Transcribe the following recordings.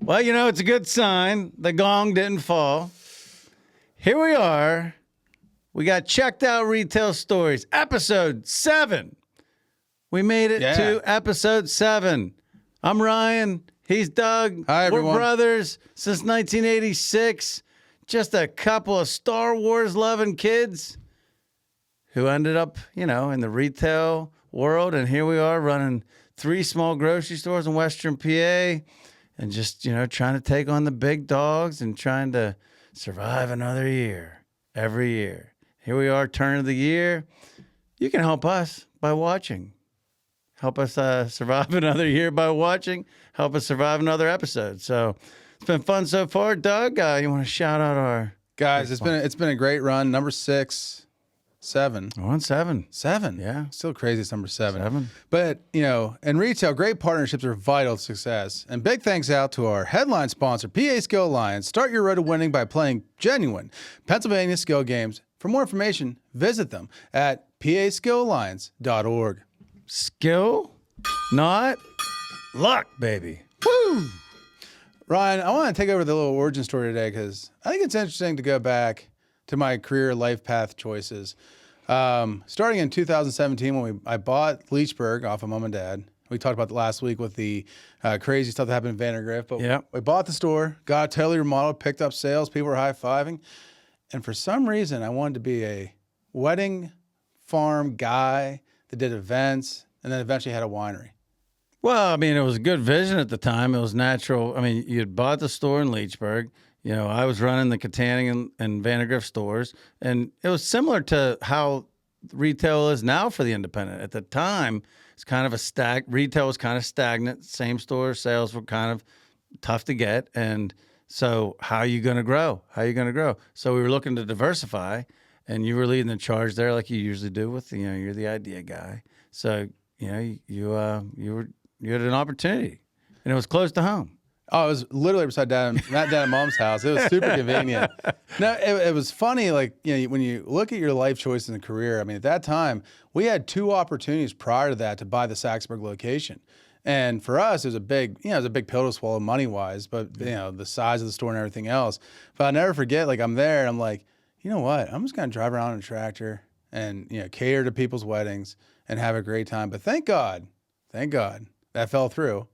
Well, it's a good sign. The gong didn't fall. Here we are. We got Checked Out Retail Stories, episode 7. We made it to episode 7. I'm Ryan. He's Doug. Hi, everyone. We're brothers since 1986. Just a couple of Star Wars loving kids who ended up, in the retail world. And here we are running 3 small grocery stores in Western PA. And just, trying to take on the big dogs and trying to survive another year, every year. Here we are, turn of the year. You can help us by watching. Help us survive another year by watching. Help us survive another episode. So it's been fun so far. Doug, you want to shout out our guys? It's been a great run. Number 6. 7. We're on 7. 7. Yeah. Still crazy it's number 7. 7. But, in retail, great partnerships are vital to success. And big thanks out to our headline sponsor, PA Skill Alliance. Start your road to winning by playing genuine Pennsylvania skill games. For more information, visit them at paskillalliance.org. Skill, not luck, baby. Woo! Ryan, I want to take over the little origin story today because I think it's interesting to go back to my career life path choices. Starting in 2017 when I bought Leechburg off of Mom and Dad. We talked about it last week with the crazy stuff that happened in Vandergrift. But we bought the store, got it totally remodeled, picked up sales, people were high-fiving. And for some reason, I wanted to be a wedding farm guy that did events and then eventually had a winery. Well, it was a good vision at the time. It was natural. You'd bought the store in Leechburg. I was running the Katanning and Vandergrift stores, and it was similar to how retail is now for the independent. At the time, it's kind of retail was kind of stagnant. Same store sales were kind of tough to get, and so how are you going to grow? So we were looking to diversify, and you were leading the charge there, like you usually do with you're the idea guy. So you had an opportunity, and it was close to home. Oh, it was literally beside Dad and Mom's house. It was super convenient. No, it was funny. Like, when you look at your life choices and career, at that time, we had 2 opportunities prior to that to buy the Saxonburg location. And for us, it was a big pill to swallow money-wise, but, the size of the store and everything else. But I'll never forget, I'm there and I'm like, you know what? I'm just going to drive around in a tractor and, cater to people's weddings and have a great time. But thank God, that fell through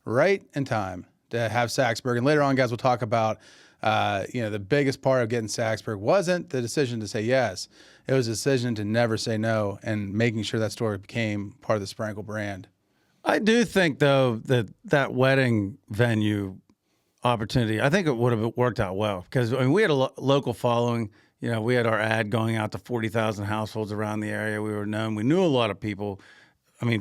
right in time to have Saxonburg. And later on, guys, we'll talk about, the biggest part of getting Saxonburg wasn't the decision to say yes. It was a decision to never say no and making sure that store became part of the Sprankle brand. I do think, though, that wedding venue opportunity, I think it would have worked out well because we had a local following. We had our ad going out to 40,000 households around the area. We were known. We knew a lot of people.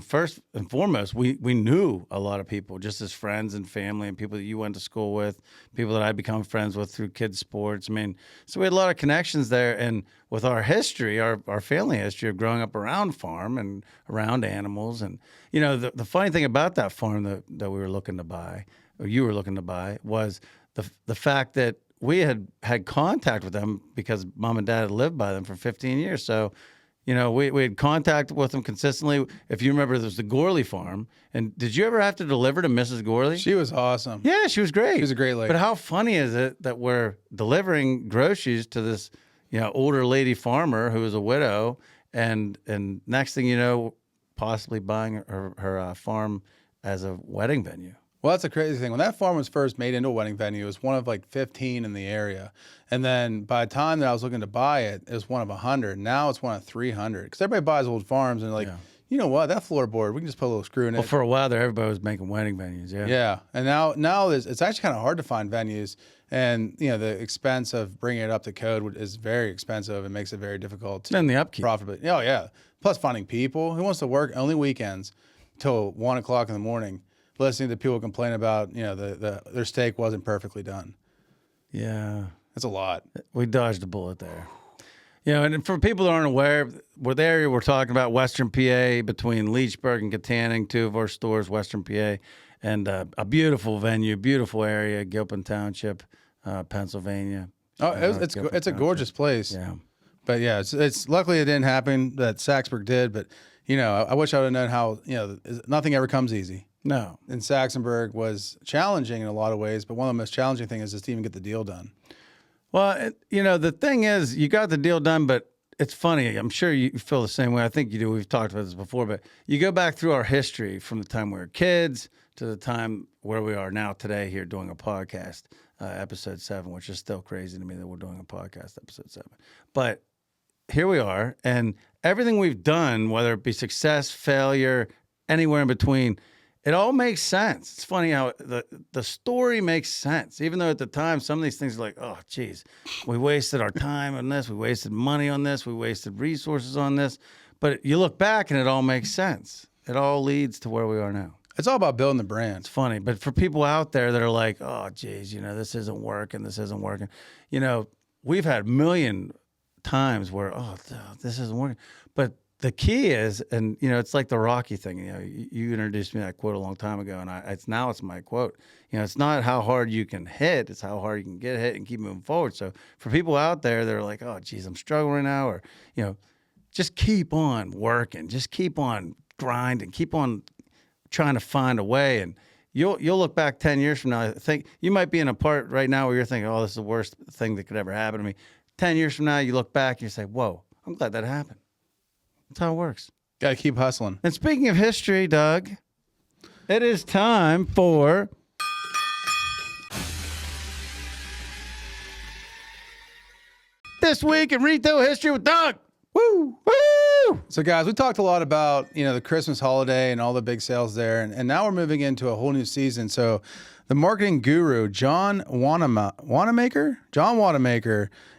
First and foremost, we knew a lot of people just as friends and family and people that you went to school with, people that I'd become friends with through kids' sports. So we had a lot of connections there. And with our history, our family history of growing up around farm and around animals. And, the funny thing about that farm that we were looking to buy, or you were looking to buy, was the fact that we had contact with them because Mom and Dad had lived by them for 15 years. So, we had contact with them consistently. If you remember, there was the Gorley farm. And did you ever have to deliver to Mrs. Gorley? She was awesome. Yeah, she was great. She was a great lady. But how funny is it that we're delivering groceries to this, older lady farmer who is a widow, and next thing you know, possibly buying her farm as a wedding venue? Well, that's a crazy thing. When that farm was first made into a wedding venue, it was one of 15 in the area. And then by the time that I was looking to buy it, it was one of 100. Now it's one of 300. Because everybody buys old farms and you know what? That floorboard, we can just put a little screw in it. Well, for a while there, everybody was making wedding venues, yeah. Yeah. And now it's actually kind of hard to find venues. And, the expense of bringing it up to code is very expensive. It makes it very difficult to and the upkeep. Profit. Oh, yeah. Plus finding people. Who wants to work only weekends till 1 o'clock in the morning? Listening to people complain about, their steak wasn't perfectly done. Yeah. That's a lot. We dodged a bullet there. And for people that aren't aware, the area we're talking about, Western PA, between Leechburg and Katanning, 2 of our stores, Western PA, and a beautiful venue, beautiful area, Gilpin Township, Pennsylvania. Oh, it's a gorgeous place. Yeah. But yeah, it's luckily it didn't happen that Saxonburg did, but I wish I would have known how, nothing ever comes easy. No. in Saxonburg was challenging in a lot of ways, but one of the most challenging things is just to even get the deal done. Well, the thing is, you got the deal done, but it's funny. I'm sure you feel the same way. I think you do. We've talked about this before, but you go back through our history from the time we were kids to the time where we are now today here doing a podcast, episode 7, which is still crazy to me that we're doing a podcast, episode 7. But here we are, and everything we've done, whether it be success, failure, anywhere in between, it all makes sense. It's funny how the story makes sense, even though at the time some of these things are like, oh, geez, we wasted our time on this, we wasted money on this, we wasted resources on this. But you look back and it all makes sense. It all leads to where we are now. It's all about building the brand. It's funny, but for people out there that are like, oh, geez, this isn't working, this isn't working. We've had a million times where, oh, this isn't working. But the key is, and it's like the Rocky thing. You introduced me to that quote a long time ago, and it's my quote. It's not how hard you can hit; it's how hard you can get hit and keep moving forward. So for people out there that are like, "Oh, geez, I'm struggling right now," or just keep on working, just keep on grinding, keep on trying to find a way, and you'll look back 10 years from now. I think you might be in a part right now where you're thinking, "Oh, this is the worst thing that could ever happen to me." 10 years from now, you look back and you say, "Whoa, I'm glad that happened." That's how it works. Got to keep hustling. And speaking of history, Doug, it is time for This Week in Retail History with Doug. Woo! Woo! So, guys, we talked a lot about, the Christmas holiday and all the big sales there. And now we're moving into a whole new season. So the marketing guru, John Wanamaker,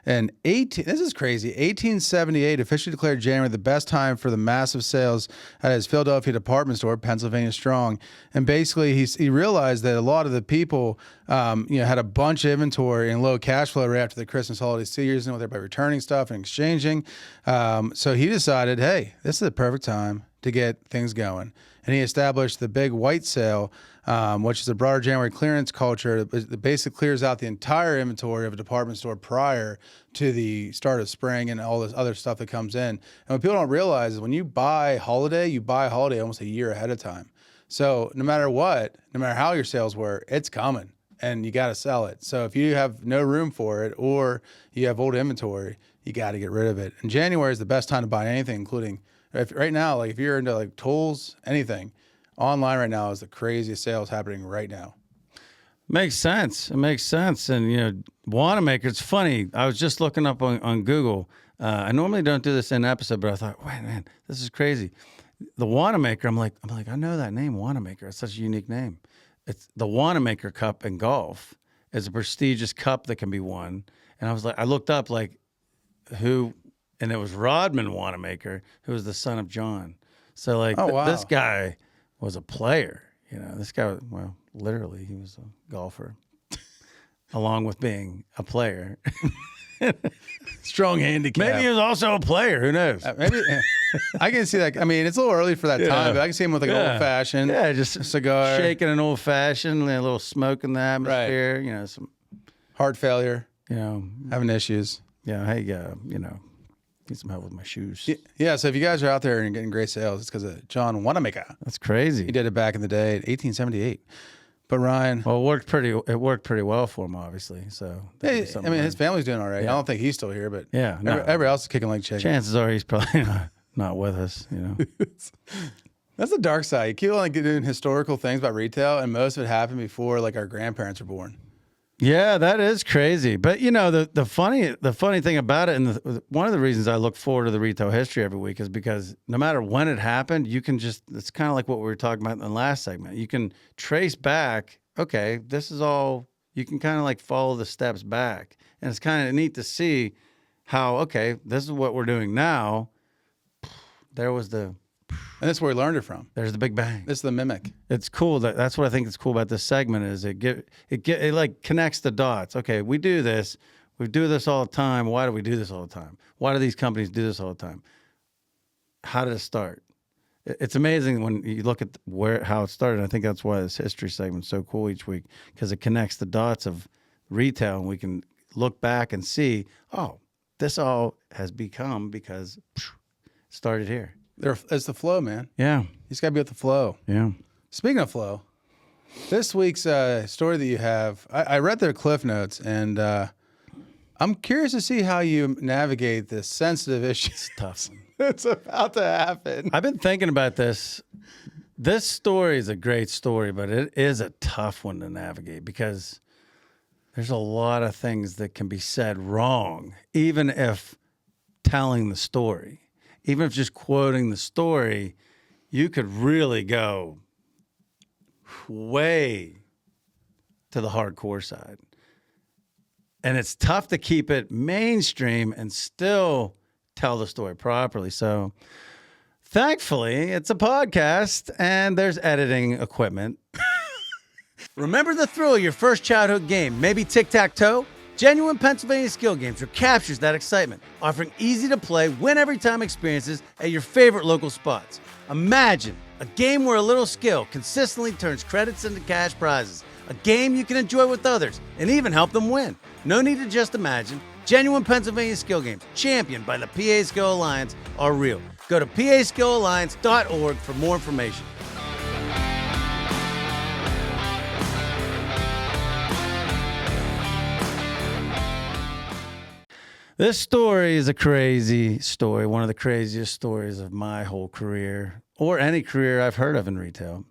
and this is crazy, 1878 officially declared January the best time for the massive sales at his Philadelphia department store, Pennsylvania Strong. And basically he realized that a lot of the people, had a bunch of inventory and low cash flow right after the Christmas holiday season with everybody returning stuff and exchanging. So he decided, hey, this is the perfect time to get things going. And he established the big white sale, which is a broader January clearance culture. It basically clears out the entire inventory of a department store prior to the start of spring and all this other stuff that comes in. And what people don't realize is when you buy holiday almost a year ahead of time. So no matter how your sales were, it's coming and you got to sell it. So if you have no room for it or you have old inventory, you got to get rid of it. And January is the best time to buy anything, including right now, like if you're into like tools, anything, online right now is the craziest sales happening right now. Makes sense. It makes sense. And, Wanamaker, it's funny. I was just looking up on Google. I normally don't do this in an episode, but I thought, wait, man, this is crazy. The Wanamaker, I'm like, I know that name, Wanamaker. It's such a unique name. It's the Wanamaker Cup in golf. It's a prestigious cup that can be won. And I looked up who, and it was Rodman Wanamaker, who was the son of John. So wow. This guy was a player. This guy, literally, he was a golfer, along with being a player. Strong handicap. Maybe he was also a player. Who knows? Maybe I can see that. I mean, it's a little early for that time, but I can see him with an old fashioned, just a cigar, shaking an old fashioned, a little smoke in the atmosphere. Right. Some heart failure. Having issues. Yeah. Hey, need some help with my shoes. Yeah. So if you guys are out there and getting great sales, it's because of John Wanamaker. That's crazy. He did it back in the day, 1878. But Ryan, well, it worked pretty well for him, obviously. So his family's doing all right. Yeah. I don't think he's still here, but no. everybody else is kicking like chicken. Chances are he's probably not with us. That's the dark side. You keep on doing historical things about retail, and most of it happened before our grandparents were born. Yeah, that is crazy. But the funny thing about it, and one of the reasons I look forward to the retail history every week is because no matter when it happened, you can it's kind of like what we were talking about in the last segment. You can trace back, okay, this is all, you can kind of follow the steps back. And it's kind of neat to see how, okay, this is what we're doing now. There was and that's where we learned it from. There's the Big Bang. This is the mimic. It's cool. That's what I think is cool about this segment is it connects the dots. Okay, we do this. We do this all the time. Why do we do this all the time? Why do these companies do this all the time? How did it start? It's amazing when you look at how it started. I think that's why this history segment is so cool each week, because it connects the dots of retail, and we can look back and see, oh, this all has become because it started here. It's the flow, man. Yeah. You just got to be with the flow. Yeah. Speaking of flow, this week's story that you have, I read the Cliff Notes, and I'm curious to see how you navigate this sensitive issue. It's tough. It's about to happen. I've been thinking about this. This story is a great story, but it is a tough one to navigate because there's a lot of things that can be said wrong, even if telling the story. Even if just quoting the story, you could really go way to the hardcore side. And it's tough to keep it mainstream and still tell the story properly. So thankfully, it's a podcast and there's editing equipment. Remember the thrill of your first childhood game, maybe tic-tac-toe? Genuine Pennsylvania Skill Games recaptures that excitement, offering easy-to-play, win-every-time experiences at your favorite local spots. Imagine a game where a little skill consistently turns credits into cash prizes. A game you can enjoy with others and even help them win. No need to just imagine. Genuine Pennsylvania Skill Games, championed by the PA Skill Alliance, are real. Go to paskillalliance.org for more information. This story is a crazy story, one of the craziest stories of my whole career, or any career I've heard of in retail,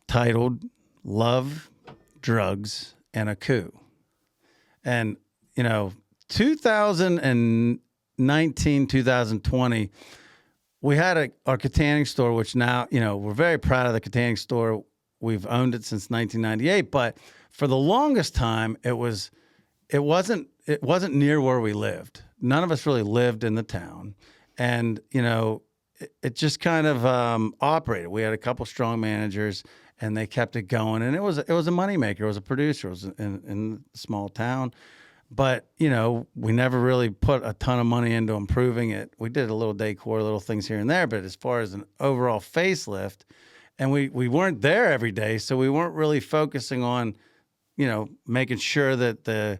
titled Love, Drugs, and a Coup. And, 2019, 2020, we had our Katanning store, which now, we're very proud of the Katanning store. We've owned it since 1998, but for the longest time, it wasn't near where we lived. None of us really lived in the town. And, it just kind of operated. We had a couple strong managers and they kept it going. And it was a moneymaker. It was a producer. It was in a small town. But, we never really put a ton of money into improving it. We did a little decor, little things here and there. But as far as an overall facelift, and we weren't there every day. So we weren't really focusing on, making sure that the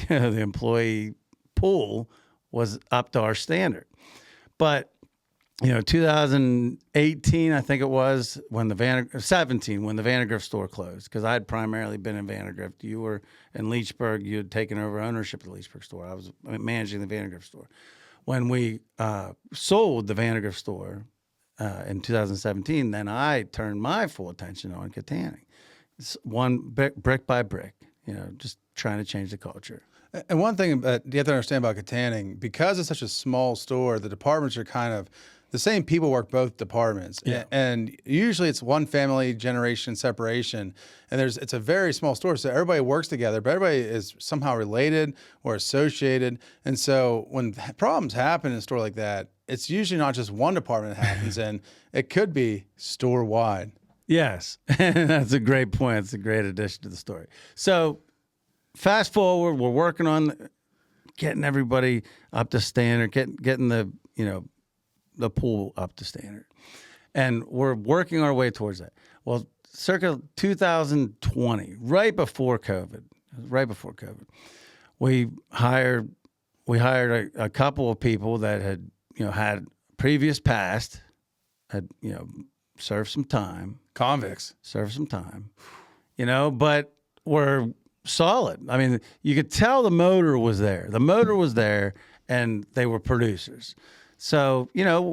employee pool was up to our standard. But 2018, I think it was, when the Vandergrift store closed, because I had primarily been in Vandergrift. You were in Leechburg. You had taken over ownership of the Leechburg store. I was managing the Vandergrift store. When we sold the Vandergrift store in 2017, then I turned my full attention on Katanning. It's one brick by brick, just trying to change the culture. And one thing that you have to understand about Katanning, because it's such a small store, the departments are kind of the same people work both departments. Yeah. And usually it's one family generation separation. And it's a very small store. So everybody works together, but everybody is somehow related or associated. And so when problems happen in a store like that, it's usually not just one department that happens in. It could be store-wide. Yes. That's a great point. It's a great addition to the story. So fast forward, we're working on getting everybody up to standard, getting the pool up to standard. And we're working our way towards that. Well, circa 2020, right before COVID, we hired a couple of people that had, had previous past, had, served some time. Convicts. Served some time, but were solid. I mean, you could tell the motor was there. The motor was there, and they were producers. So,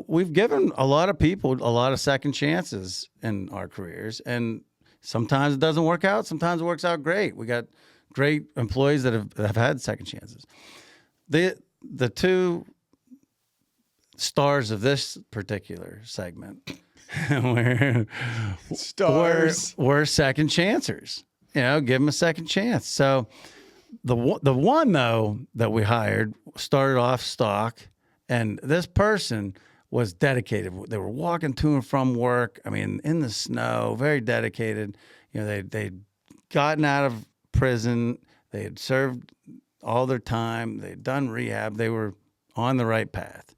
we've given a lot of people a lot of second chances in our careers, and sometimes it doesn't work out. Sometimes it works out great. We got great employees that have had second chances. The two stars of this particular segment were second chancers. Give them a second chance. So the one though that we hired started off stock, and this person was dedicated. They were walking to and from work. I mean, in the snow, very dedicated. They'd gotten out of prison. They had served all their time. They'd done rehab. They were on the right path.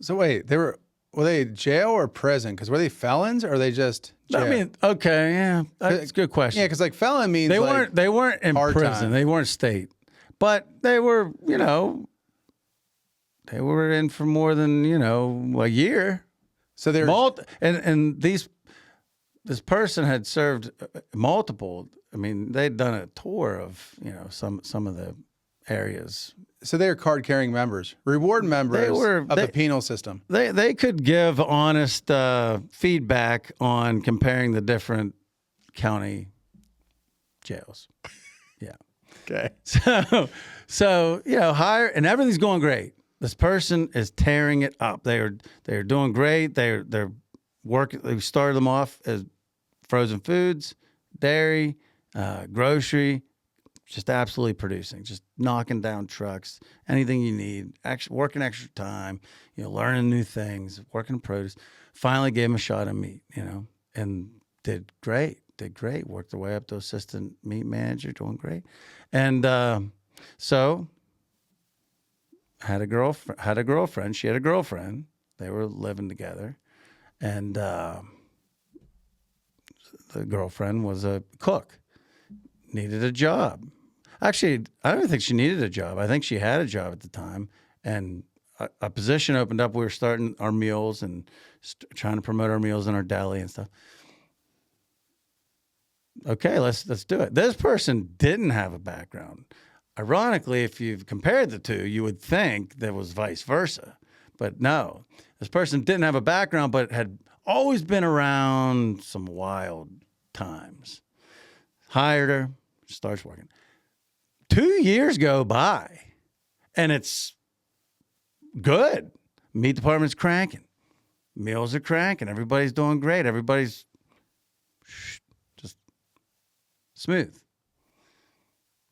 So wait, were they jail or prison? Because were they felons or are they just jail? I mean, okay, yeah, that's a good question. Yeah, because felon means they weren't in prison. Time. They weren't state, but they were, they were in for more than a year. So they're and this person had served multiple. I mean, they'd done a tour of some of the areas. So they were card carrying members, reward members of the penal system. They could give honest feedback on comparing the different county jails. Yeah. Okay. So hire, and everything's going great. This person is tearing it up. They're doing great. They're working. They started them off as frozen foods, dairy, grocery, just absolutely producing, just knocking down trucks, anything you need, actually working extra time, learning new things, working produce. Finally gave them a shot at meat, and did great. Worked their way up to assistant meat manager, doing great. And so had a girlfriend. She had a girlfriend. They were living together. And the girlfriend was a cook, needed a job. Actually, I don't think she needed a job. I think she had a job at the time. And a position opened up. We were starting our meals and trying to promote our meals in our deli and stuff. Okay, let's do it. This person didn't have a background. Ironically, if you've compared the two, you would think there was vice versa. But no, this person didn't have a background, but had always been around some wild times. Hired her, starts working. 2 years go by, and it's good. Meat department's cranking. Meals are cranking. Everybody's doing great. Everybody's just smooth.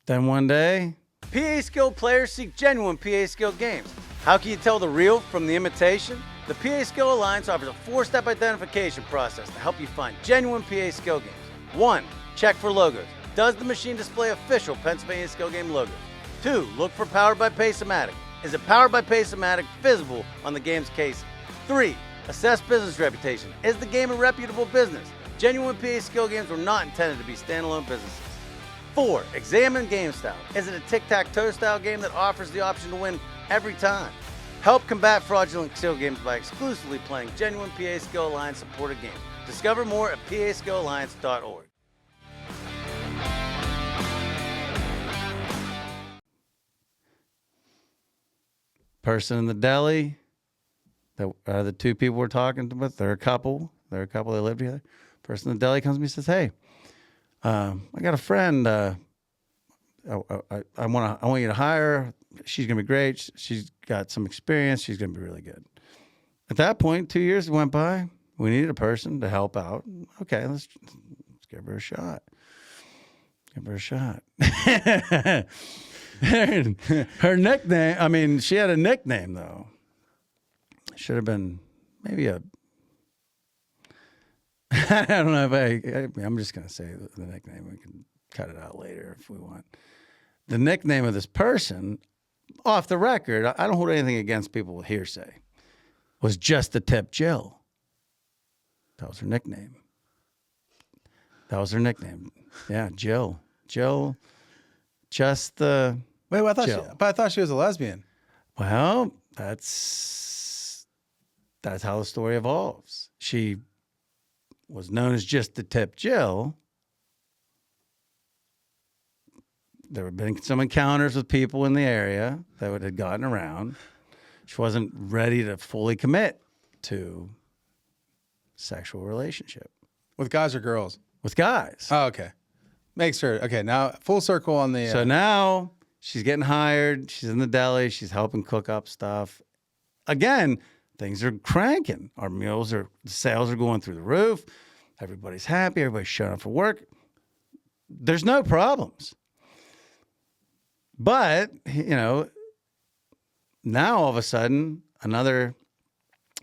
Then one day, PA Skill players seek genuine PA Skill games. How can you tell the real from the imitation? The PA Skill Alliance offers a 4-step identification process to help you find genuine PA Skill games. 1. Check for logos. Does the machine display official Pennsylvania Skill Game logos? 2. Look for Powered by Pacematic. Is it Powered by Pacematic visible on the game's case? 3. Assess business reputation. Is the game a reputable business? Genuine PA Skill games were not intended to be standalone businesses. 4. Examine game style. Is it a tic-tac-toe style game that offers the option to win every time? Help combat fraudulent skill games by exclusively playing genuine PA Skill Alliance supported games. Discover more at paskillalliance.org. Person in the deli, the two people we're talking with, they're a couple. They live together. Person in the deli comes to me and says, "Hey, I got a friend. I want you to hire her. She's gonna be great. She's got some experience. She's gonna be really good." At that point, 2 years went by. We needed a person to help out. Okay, let's give her a shot. Her nickname, she had a nickname, though. Should have been maybe I don't know if I'm just going to say the nickname. We can cut it out later if we want. The nickname of this person, off the record, I don't hold anything against people with hearsay, was Just the Tip Jill. That was her nickname. Yeah, Jill. Just the Wait, well, Jill. I thought she was a lesbian. Well, that's how the story evolves. She was known as Just the Tip Jill. There had been some encounters with people in the area that had gotten around. She wasn't ready to fully commit to sexual relationship. With guys or girls? With guys. Oh, okay. Makes her, okay, now full circle on the... So now she's getting hired. She's in the deli. She's helping cook up stuff. Again, things are cranking. The sales are going through the roof. Everybody's happy. Everybody's showing up for work. There's no problems. But, now all of a sudden, another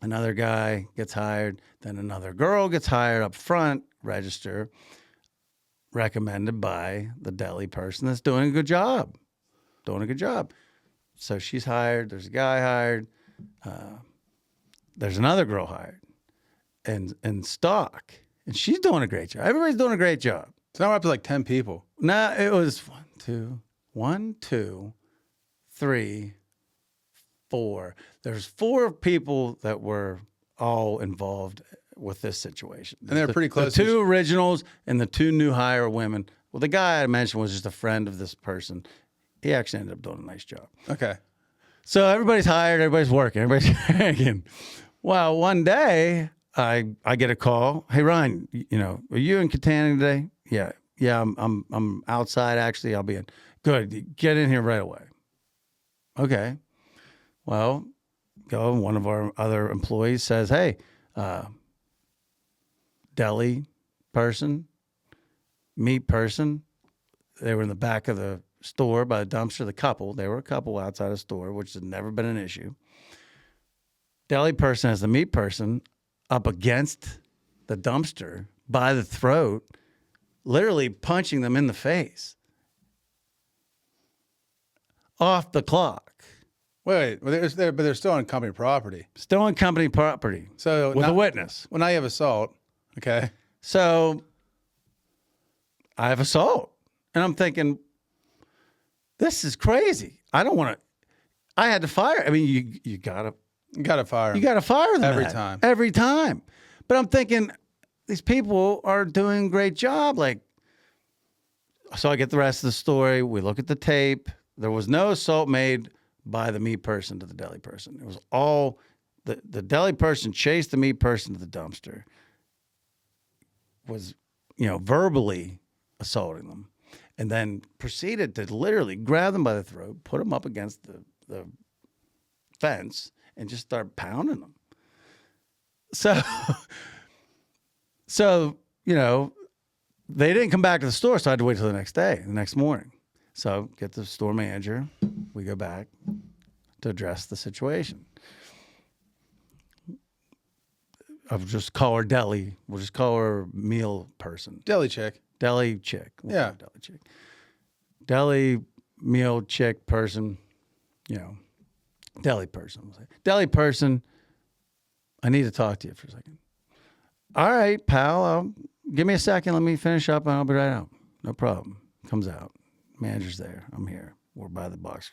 guy gets hired. Then another girl gets hired up front, register, recommended by the deli person that's doing a good job. So she's hired. There's a guy hired. There's another girl hired and stock. And she's doing a great job. Everybody's doing a great job. So now we're up to like 10 people. No, it was 1, 2, 3, 4. There's 4 people that were all involved with this situation. And they're pretty close. The two originals and the two new hire women. Well, the guy I mentioned was just a friend of this person. He actually ended up doing a nice job. Okay. So everybody's hired, everybody's working, everybody's working. Well, one day I get a call. Hey, Ryan, are you in Katanning today? Yeah, I'm outside actually. I'll be in. Good, get in here right away. Okay. Well, go. One of our other employees says, hey, deli person, meat person. They were in the back of the store by the dumpster. The couple, they were a couple outside the store, which has never been an issue. Deli person has the meat person up against the dumpster by the throat, literally punching them in the face. Off the clock. Wait, but they're still on company property. Still on company property. So with a witness. Well, now you have assault. Okay. So I have assault. And I'm thinking, this is crazy. I don't want to. I had to fire. I mean, you gotta fire them. You gotta fire them every time. But I'm thinking, these people are doing a great job. Like, so I get the rest of the story. We look at the tape. There was no assault made by the meat person to the deli person. It was all the deli person chased the meat person to the dumpster. Was, verbally assaulting them, and then proceeded to literally grab them by the throat, put them up against the fence, and just start pounding them. So, they didn't come back to the store, so I had to wait till the next morning. So get the store manager. We go back to address the situation. I'll just call her Deli. We'll just call her meal person. Deli chick. Deli chick. Yeah. Deli chick. Deli meal chick person. Deli person. Deli person, I need to talk to you for a second. All right, pal. Give me a second. Let me finish up and I'll be right out. No problem. Comes out. Manager's there. I'm here. We're by the box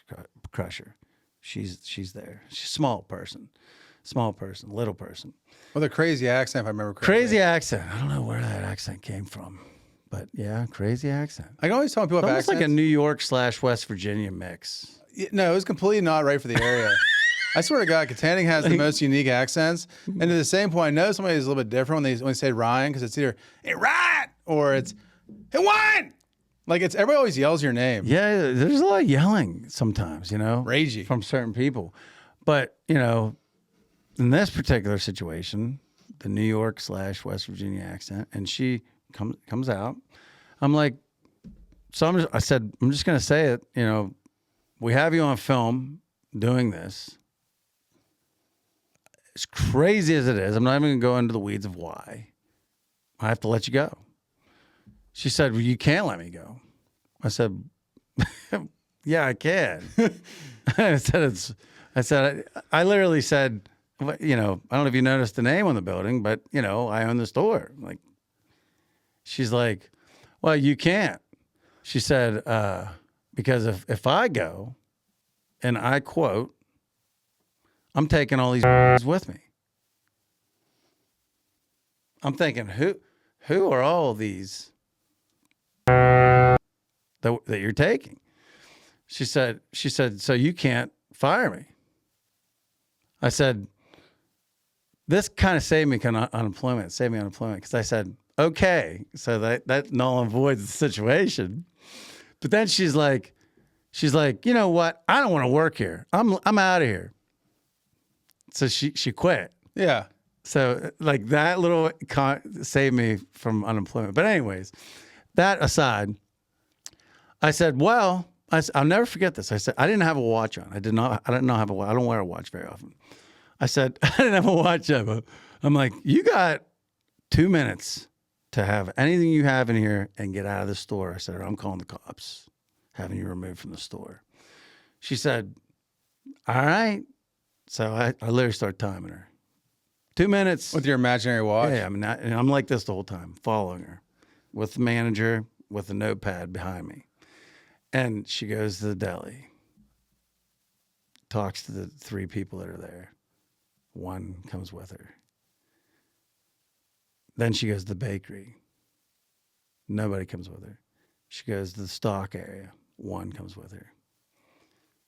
crusher. She's there. She's a small person, little person. With a crazy accent, if I remember correctly. Crazy accent. I don't know where that accent came from, but yeah, crazy accent. I can always tell people have almost accents. Like a New York / West Virginia mix. No, it was completely not right for the area. I swear to God, Katanning has the most unique accents. And to the same point, I know somebody is a little bit different when they say Ryan, because it's either, hey, Ryan, or it's, hey, Ryan. Like, everybody always yells your name. Yeah, there's a lot of yelling sometimes, Ragey. From certain people. But, in this particular situation, the New York / West Virginia accent, and she comes out. I'm like, I said, I'm just going to say it, we have you on film doing this. As crazy as it is, I'm not even going to go into the weeds of why. I have to let you go. She said, well, you can't let me go. I said, yeah, I can. I literally said, I don't know if you noticed the name on the building, but, I own the store. Like, she's like, well, you can't. She said, because if I go, and I quote, I'm taking all these with me. I'm thinking, who are all these that you're taking? She said, so you can't fire me. I said, this kind of saved me unemployment. It saved me unemployment because I said, okay, so that null and voids the situation. But then she's like, you know what? I don't want to work here. I'm out of here. So she quit. Yeah. So like that little saved me from unemployment. But anyways, that aside, I said, well, I'll never forget this. I said, I didn't have a watch on. I didn't have a watch. I don't wear a watch very often. I said, I didn't have a watch on. I'm like, you got 2 minutes to have anything you have in here and get out of the store. I said, or I'm calling the cops, having you removed from the store. She said, all right. So I literally started timing her. 2 minutes. With your imaginary watch? Yeah, and I'm like this the whole time, following her with the manager with a notepad behind me. And she goes to the deli, talks to the 3 people that are there. One comes with her. Then she goes to the bakery. Nobody comes with her. She goes to the stock area. One comes with her.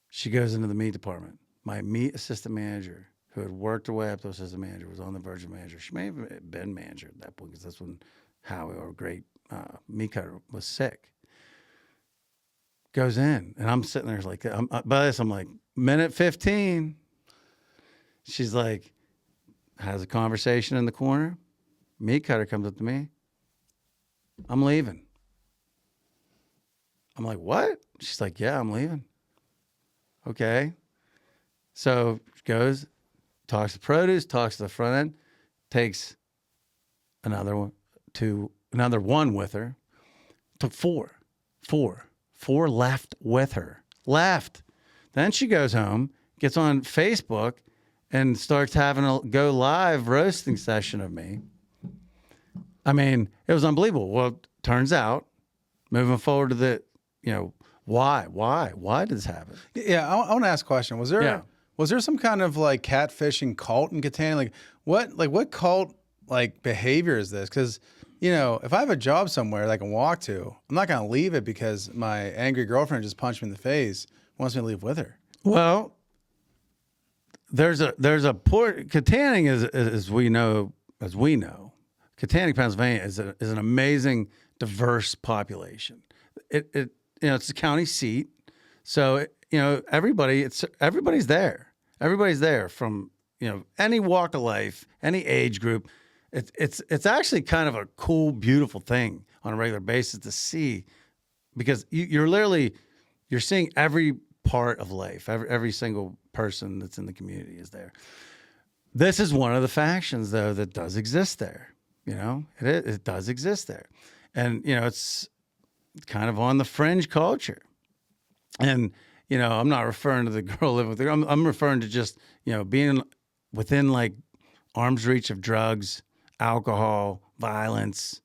She goes into the meat department. My meat assistant manager, who had worked her way up to assistant manager, was on the verge of manager. She may have been manager at that point because that's when Howie, our great meat cutter, was sick. Goes in, and I'm sitting there like, by this, I'm like, minute 15. She's like, has a conversation in the corner. Meat cutter comes up to me. I'm leaving. I'm like, what? She's like, yeah, I'm leaving. Okay. So she goes, talks to produce, talks to the front end, takes another one with her. Took four left with her. Left. Then she goes home, gets on Facebook, and starts having a go live roasting session of me. I mean, it was unbelievable. Well, turns out, moving forward to the, why did this happen? Yeah, I want to ask a question. Was there some kind of like catfishing cult in Catania? What cult like behavior is this? Because if I have a job somewhere that I can walk to, I'm not going to leave it because my angry girlfriend just punched me in the face, wants me to leave with her. Well, there's a port. Katanning as we know, Katanning, Pennsylvania is an amazing, diverse population. It's the county seat, so everybody's there. Everybody's there from any walk of life, any age group. It's actually kind of a cool, beautiful thing on a regular basis to see, because you're seeing every part of life. Every single person that's in the community is there. This is one of the factions, though, that does exist there. It does exist there, and it's kind of on the fringe culture. And I'm not referring to the girl living with her. I'm referring to just being within like arm's reach of drugs, alcohol, violence,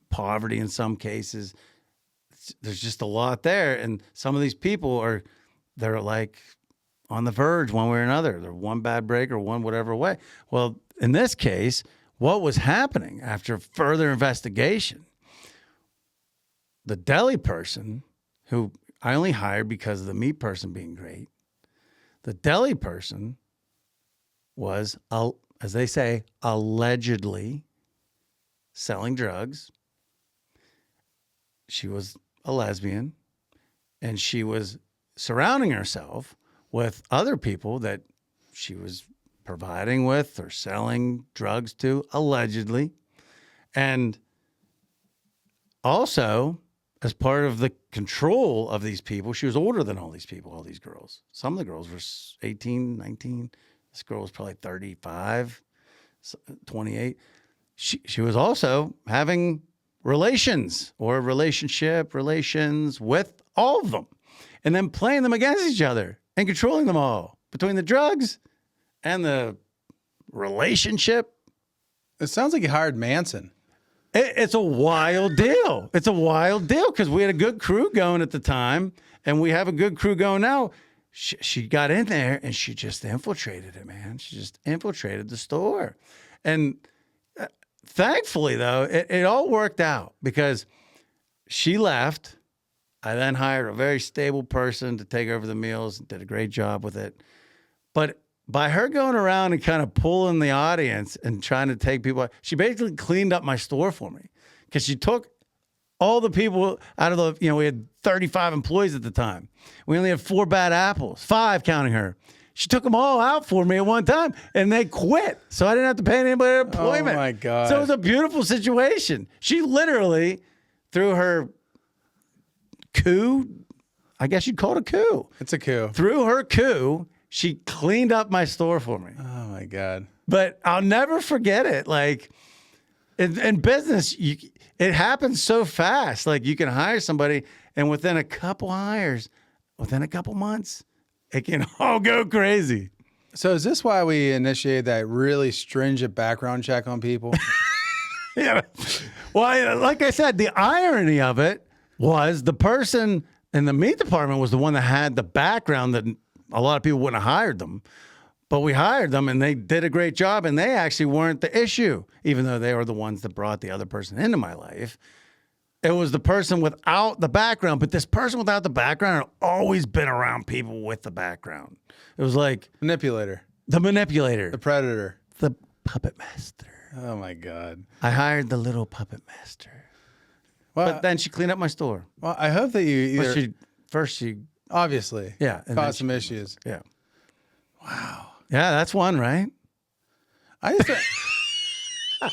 poverty in some cases. There's just a lot there, and some of these people they're like on the verge one way or another. They're one bad break or one whatever way. Well, in this case, what was happening after further investigation, the deli person, who I only hired because of the meat person being great, the deli person was, as they say, allegedly selling drugs. She was a lesbian, and she was surrounding herself with other people that she was providing with or selling drugs to, allegedly. And also, as part of the control of these people, she was older than all these people, all these girls. Some of the girls were 18, 19. This girl was probably 35, 28. She was also having relations with all of them, and then playing them against each other and controlling them all between the drugs and the relationship. It sounds like you hired Manson. It's a wild deal. It's a wild deal because we had a good crew going at the time, and we have a good crew going now. She got in there and she just infiltrated it, man. She just infiltrated the store. And thankfully, though, it all worked out because she left. I then hired a very stable person to take over the meals and did a great job with it. But by her going around and kind of pulling the audience and trying to take people, she basically cleaned up my store for me because she took all the people out of the, we had 35 employees at the time. We only had 4 bad apples, 5 counting her. She took them all out for me at one time, and they quit. So I didn't have to pay anybody employment. Oh, my God. So it was a beautiful situation. She literally, through her coup, I guess you'd call it a coup. It's a coup. Through her coup, she cleaned up my store for me. Oh, my God. But I'll never forget it. Like, in business, it happens so fast. Like, you can hire somebody, and within a couple hires, within a couple months, it can all go crazy. So is this why we initiated that really stringent background check on people? Yeah. Well, like I said, the irony of it was the person in the meat department was the one that had the background that a lot of people wouldn't have hired them. But we hired them and they did a great job and they actually weren't the issue, even though they were the ones that brought the other person into my life. It was the person without the background, but this person without the background had always been around people with the background. It was like Manipulator. the manipulator, The predator. the puppet master. Oh my God. I hired the little puppet master. Well, But then she cleaned up my store. well, I hope that you But either, first she obviously, yeah, and then caused she- some issues. yeah. Wow. Yeah, that's one, right? I just,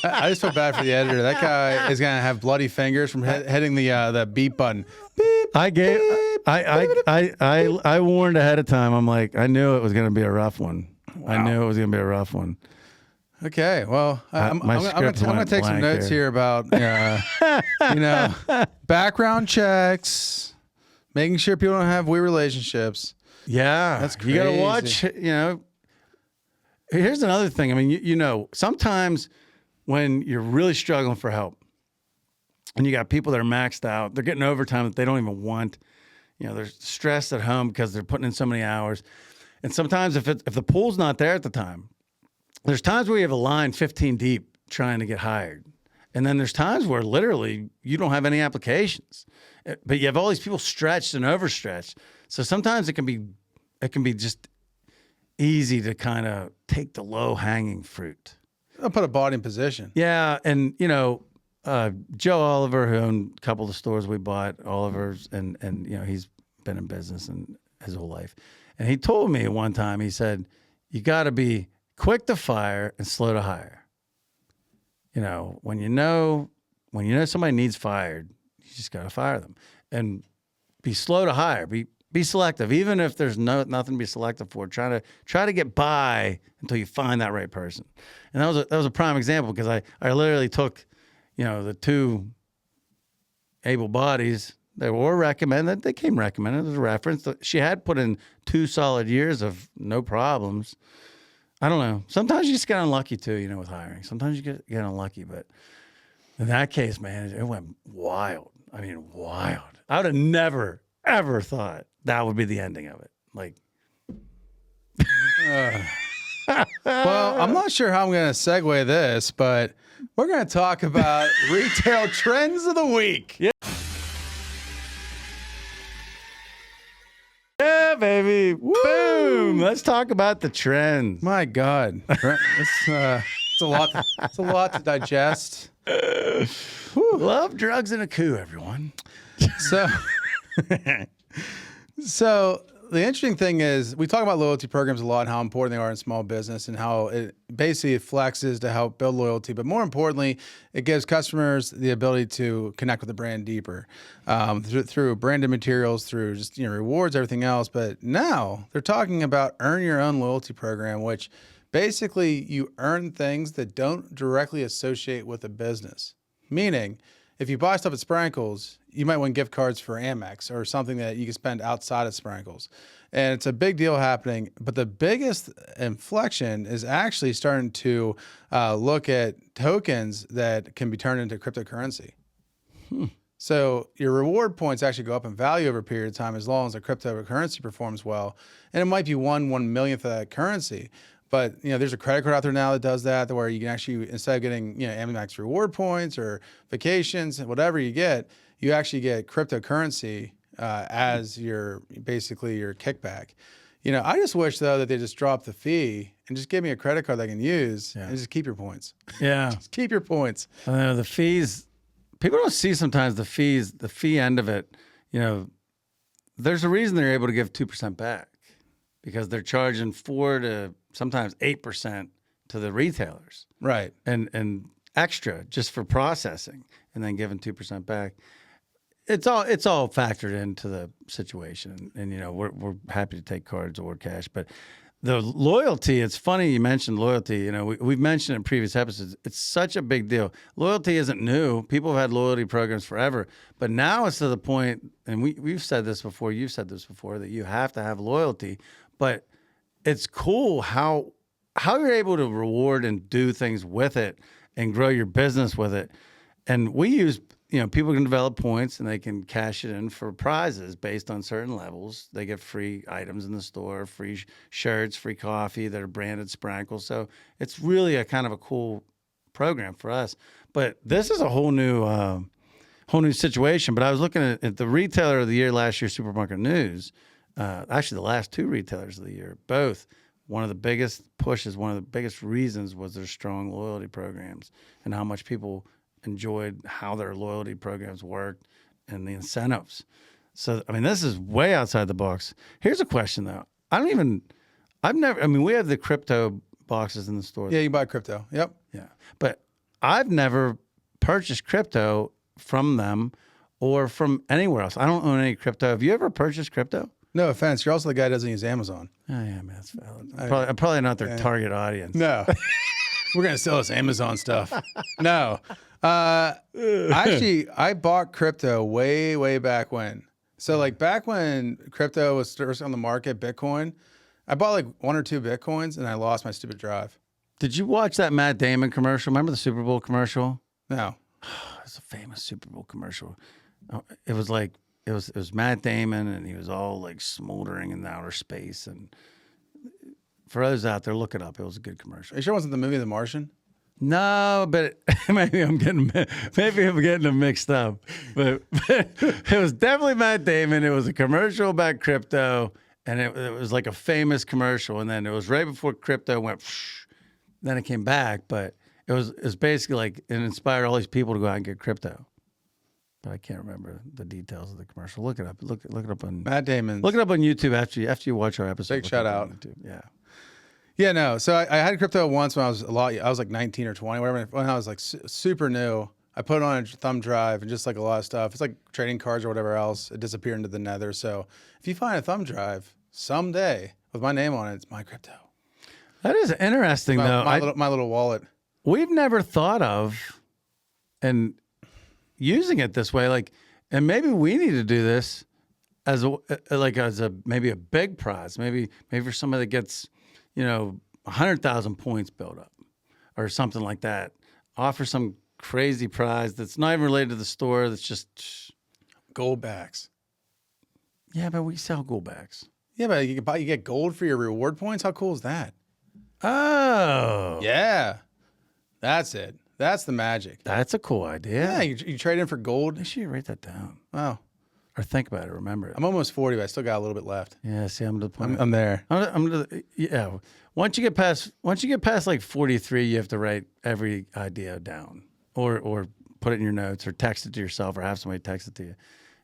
I just feel bad for the editor. That guy is gonna have bloody fingers from hitting the beep button. Beep. I gave I warned ahead of time. I'm like, I knew it was going to be a rough one. I knew it was going to be a rough one. Okay, well, I'm my gonna script went take some blank notes here. here about background checks, making sure people don't have weird relationships. Yeah, That's you got to crazy. watch. Here's another thing. I mean, sometimes when you're really struggling for help, and you got people that are maxed out, they're getting overtime that they don't even want. They're stressed at home because they're putting in so many hours. And sometimes if the pool's not there at the time, there's times where you have a line 15 deep trying to get hired. And then there's times where literally you don't have any applications, but you have all these people stretched and overstretched. So sometimes it can be just easy to kind of take the low hanging fruit. I'll put a body in position. Yeah. And, Joe Oliver, who owned a couple of the stores we bought, Oliver's, and he's been in business and his whole life. And he told me one time, he said, you got to be quick to fire and slow to hire. When you know somebody needs fired, you just got to fire them and be slow to hire. Be selective, even if there's nothing to be selective for. Try to get by until you find that right person. And that was a prime example because I literally took, the two able bodies that were recommended. They came recommended as a reference. She had put in 2 solid years of no problems. I don't know. Sometimes you just get unlucky too, with hiring. Sometimes you get unlucky, but in that case, man, it went wild. I mean, wild. I would have never, ever thought that would be the ending of it. Like, Well, I'm not sure how I'm going to segue this, but we're going to talk about retail trends of the week. yeah, baby. Boom. Let's talk about the trends. My God, it's a lot. It's a lot to digest. Love, drugs, and a coup, everyone. So the interesting thing is we talk about loyalty programs a lot and how important they are in small business and how it basically flexes to help build loyalty. But more importantly, it gives customers the ability to connect with the brand deeper through branded materials, through just rewards, everything else. But now they're talking about earn your own loyalty program, which basically you earn things that don't directly associate with a business. Meaning, if you buy stuff at Sprankles, you might win gift cards for Amex or something that you can spend outside of Sprankles. And it's a big deal happening. But the biggest inflection is actually starting to look at tokens that can be turned into cryptocurrency. So your reward points actually go up in value over a period of time as long as the cryptocurrency performs well. And it might be 1/1,000,000th of that currency. But there's a credit card out there now that does that, where you can actually, instead of getting Amex reward points or vacations, whatever you get, you actually get cryptocurrency as your kickback. I just wish though that they just drop the fee and just give me a credit card that I can use and just keep your points. Yeah. Just keep your points. I know the fees. People don't see sometimes the fees, the fee end of it. There's a reason they're able to give 2% back because they're charging 4 to sometimes 8% to the retailers, Right. and extra just for processing, and then giving 2% back. It's all factored into the situation, and we're happy to take cards or cash, but the loyalty. It's funny you mentioned loyalty. We've mentioned in previous episodes. It's such a big deal. Loyalty isn't new. People have had loyalty programs forever, but now it's to the point, and we've said this before. You've said this before that you have to have loyalty, but it's cool how you're able to reward and do things with it and grow your business with it. And we use, people can develop points and they can cash it in for prizes based on certain levels. They get free items in the store, free shirts, free coffee that are branded Sprankle. So it's really a kind of a cool program for us. But this is a whole new situation. But I was looking at the retailer of the year last year, Supermarket News. Actually, the last 2 retailers of the year, both. One of the biggest pushes, one of the biggest reasons was their strong loyalty programs and how much people enjoyed how their loyalty programs worked and the incentives. So, I mean, this is way outside the box. Here's a question, though. We have the crypto boxes in the store. Yeah, you buy crypto. Yep. Yeah. But I've never purchased crypto from them or from anywhere else. I don't own any crypto. Have you ever purchased crypto? No offense. You're also the guy that doesn't use Amazon. Oh, yeah, man, that's valid. I'm probably not their target audience. No. We're going to sell this Amazon stuff. No. Actually, I bought crypto way, way back when. So, like, back when crypto was first on the market, Bitcoin, I bought like 1 or 2 Bitcoins and I lost my stupid drive. Did you watch that Matt Damon commercial? Remember the Super Bowl commercial? No. It's a famous Super Bowl commercial. It was like, it was Matt Damon, and he was all like smoldering in outer space. And for those out there, look it up. It was a good commercial. Are you sure it wasn't the movie The Martian? No, but maybe I'm getting them mixed up. But it was definitely Matt Damon. It was a commercial about crypto, and it was like a famous commercial. And then it was right before crypto went. Then it came back, but it was basically like it inspired all these people to go out and get crypto. But I can't remember the details of the commercial. Look it up. Look it up on Matt Damon. Look it up on YouTube after you watch our episode. Big shout out. Yeah. Yeah, no. So I had crypto once when I was like 19 or 20, whatever. When I was like super new, I put it on a thumb drive and just like a lot of stuff. It's like trading cards or whatever else. It disappeared into the nether. So if you find a thumb drive someday with my name on it, it's my crypto. That is interesting, though. My little wallet. We've never thought of and using it this way, like, and maybe we need to do this as maybe a big prize, maybe for somebody that gets, 100,000 points built up or something like that. Offer some crazy prize that's not even related to the store. That's just gold backs. Yeah, but we sell gold backs. Yeah, but you get gold for your reward points. How cool is that? Oh, yeah, that's it. That's the magic. That's a cool idea. Yeah, you trade in for gold. Make sure you write that down. Wow. Or think about it. Remember it. I'm almost 40, but I still got a little bit left. Yeah. See, I'm to the point. I'm there. Yeah. Once you get past like 43, you have to write every idea down, or put it in your notes, or text it to yourself, or have somebody text it to you.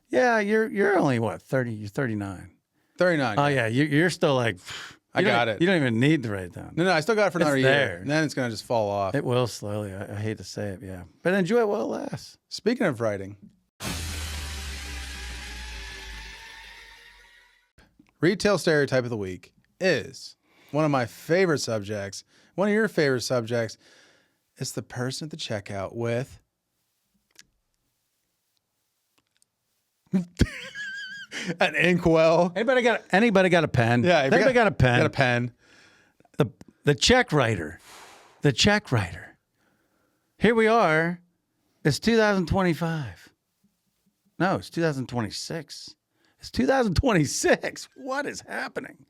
Yeah. You're only what 30. You're 39. 39. Oh yeah. You're still like. I got it. You don't even need to write it down. No, I still got it for another there. year. And then it's going to just fall off. It will slowly. I hate to say it, yeah. But enjoy it while it lasts. Speaking of writing, retail stereotype of the week is one of my favorite subjects. One of your favorite subjects. It's the person at the checkout with an inkwell. Anybody got a pen? Yeah, anybody got a pen? Got a pen. The check writer. The check writer. Here we are. It's 2025. No, it's 2026. It's 2026. What is happening?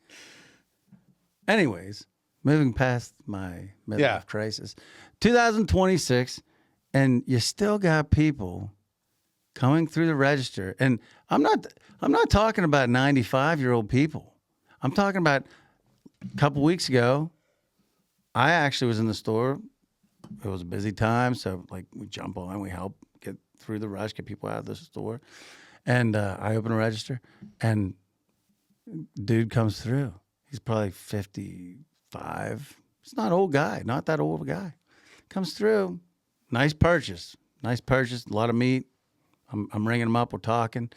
Anyways, moving past my midlife crisis. 2026, and you still got people coming through the register. And I'm not talking about 95-year-old people. I'm talking about a couple weeks ago, I actually was in the store. It was a busy time, so like we jump on, we help get through the rush, get people out of the store. And I open a register, and dude comes through. He's probably 55. He's not an old guy, not that old of a guy. Comes through, nice purchase, a lot of meat. I'm ringing him up, we're talking.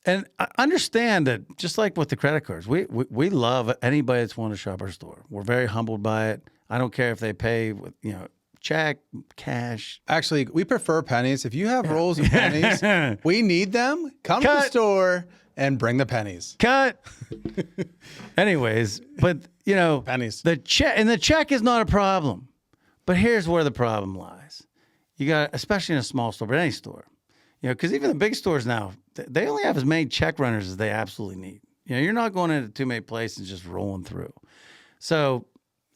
And I understand that just like with the credit cards, we love anybody that's wanting to shop our store. We're very humbled by it. I don't care if they pay with, check, cash. Actually, we prefer pennies. If you have rolls of pennies, we need them. Come to the store and bring the pennies. Cut. Anyways, but pennies. The check is not a problem. But here's where the problem lies. you got, especially in a small store, but any store, because even the big stores now, they only have as many check runners as they absolutely need. You're not going into too many places and just rolling through. So,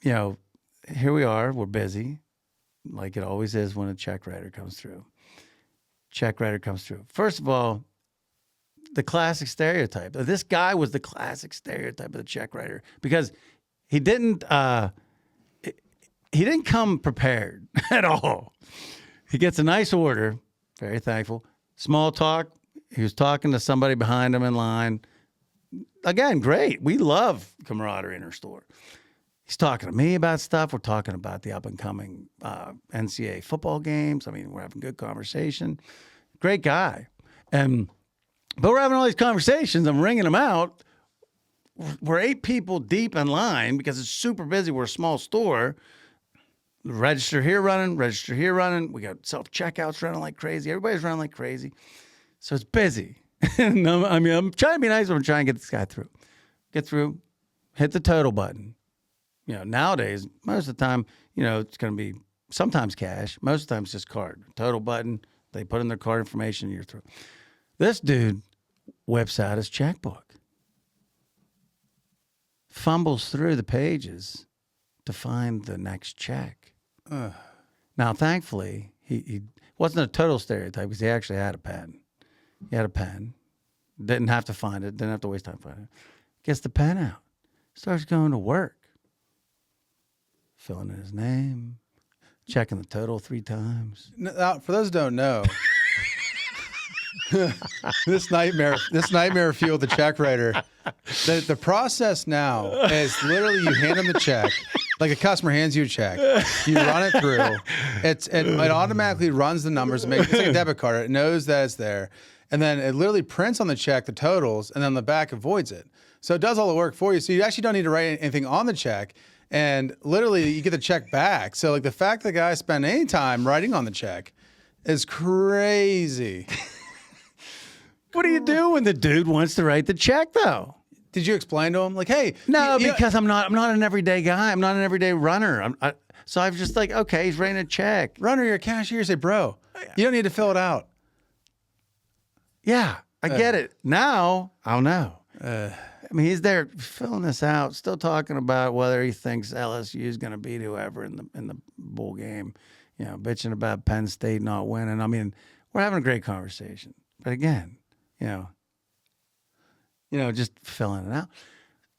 here we are, we're busy, like it always is when a check writer comes through. First of all, the classic stereotype. This guy was the classic stereotype of the check writer because he didn't come prepared at all. He gets a nice order, very thankful. Small talk. He was talking to somebody behind him in line. Again, great. We love camaraderie in our store. He's talking to me about stuff. We're talking about the up-and-coming NCAA football games. I mean, we're having good conversation. Great guy. But we're having all these conversations. I'm ringing them out. We're 8 people deep in line because it's super busy. We're a small store. Register here running. We got self-checkouts running like crazy. Everybody's running like crazy. So it's busy. And I'm trying to be nice, but I'm trying to get this guy through. Get through, hit the total button. Nowadays, most of the time, it's going to be sometimes cash. Most of the time, it's just card. Total button. They put in their card information, and you're through. This dude whips out his checkbook, fumbles through the pages to find the next check. Now, thankfully, he wasn't a total stereotype because he actually had a pen. He had a pen. Didn't have to find it. Didn't have to waste time finding it. Gets the pen out. Starts going to work. Filling in his name. Checking the total 3 times. Now, for those who don't know, this nightmare fueled the check writer. The process now is literally you hand them the check, like a customer hands you a check, you run it through, it automatically runs the numbers, it's like a debit card. It knows that it's there, and then it literally prints on the check the totals, and then the back avoids it. So it does all the work for you. So you actually don't need to write anything on the check. And literally, you get the check back. So, like, the fact that the guy spent any time writing on the check is crazy. What do you do when the dude wants to write the check, though? Did you explain to him, like, hey? No, because I'm not an everyday guy. I'm not an everyday runner. So I was just like, okay, he's writing a check. Runner, you're a cashier. Say, bro, you don't need to fill it out. Yeah, I get it. Now, I'll know. I mean, he's there filling this out, still talking about whether he thinks LSU is going to beat whoever in the bowl game. Bitching about Penn State not winning. I mean, we're having a great conversation. But again, just filling it out.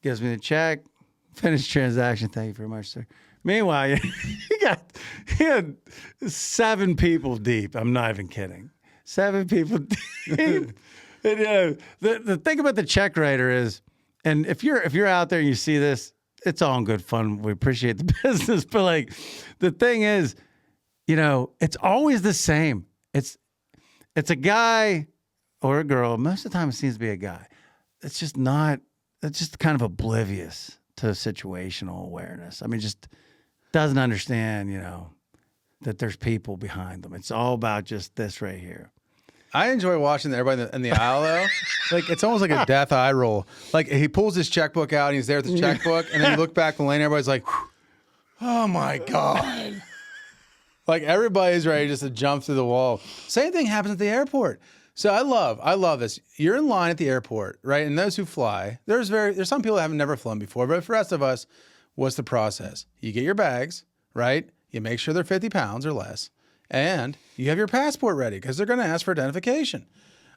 Gives me the check. Finished transaction. Thank you very much, sir. Meanwhile, he had 7 people deep. I'm not even kidding. 7 people deep. And, the thing about the check writer is, and if you're out there and you see this, it's all in good fun. We appreciate the business, but like the thing is, it's always the same. It's a guy or a girl. Most of the time, it seems to be a guy. It's just kind of oblivious to situational awareness. I mean, just doesn't understand, that there's people behind them. It's all about just this right here. I enjoy watching everybody in the aisle, though. Like, it's almost like a death eye roll. Like, he pulls his checkbook out, and he's there with the checkbook, and then you look back in the lane, everybody's like, oh, my God. Like, everybody's ready just to jump through the wall. Same thing happens at the airport. So I love this. You're in line at the airport, right? And those who fly, there's some people that have never flown before, but for the rest of us, what's the process? You get your bags, right? You make sure they're 50 pounds or less. And you have your passport ready because they're going to ask for identification.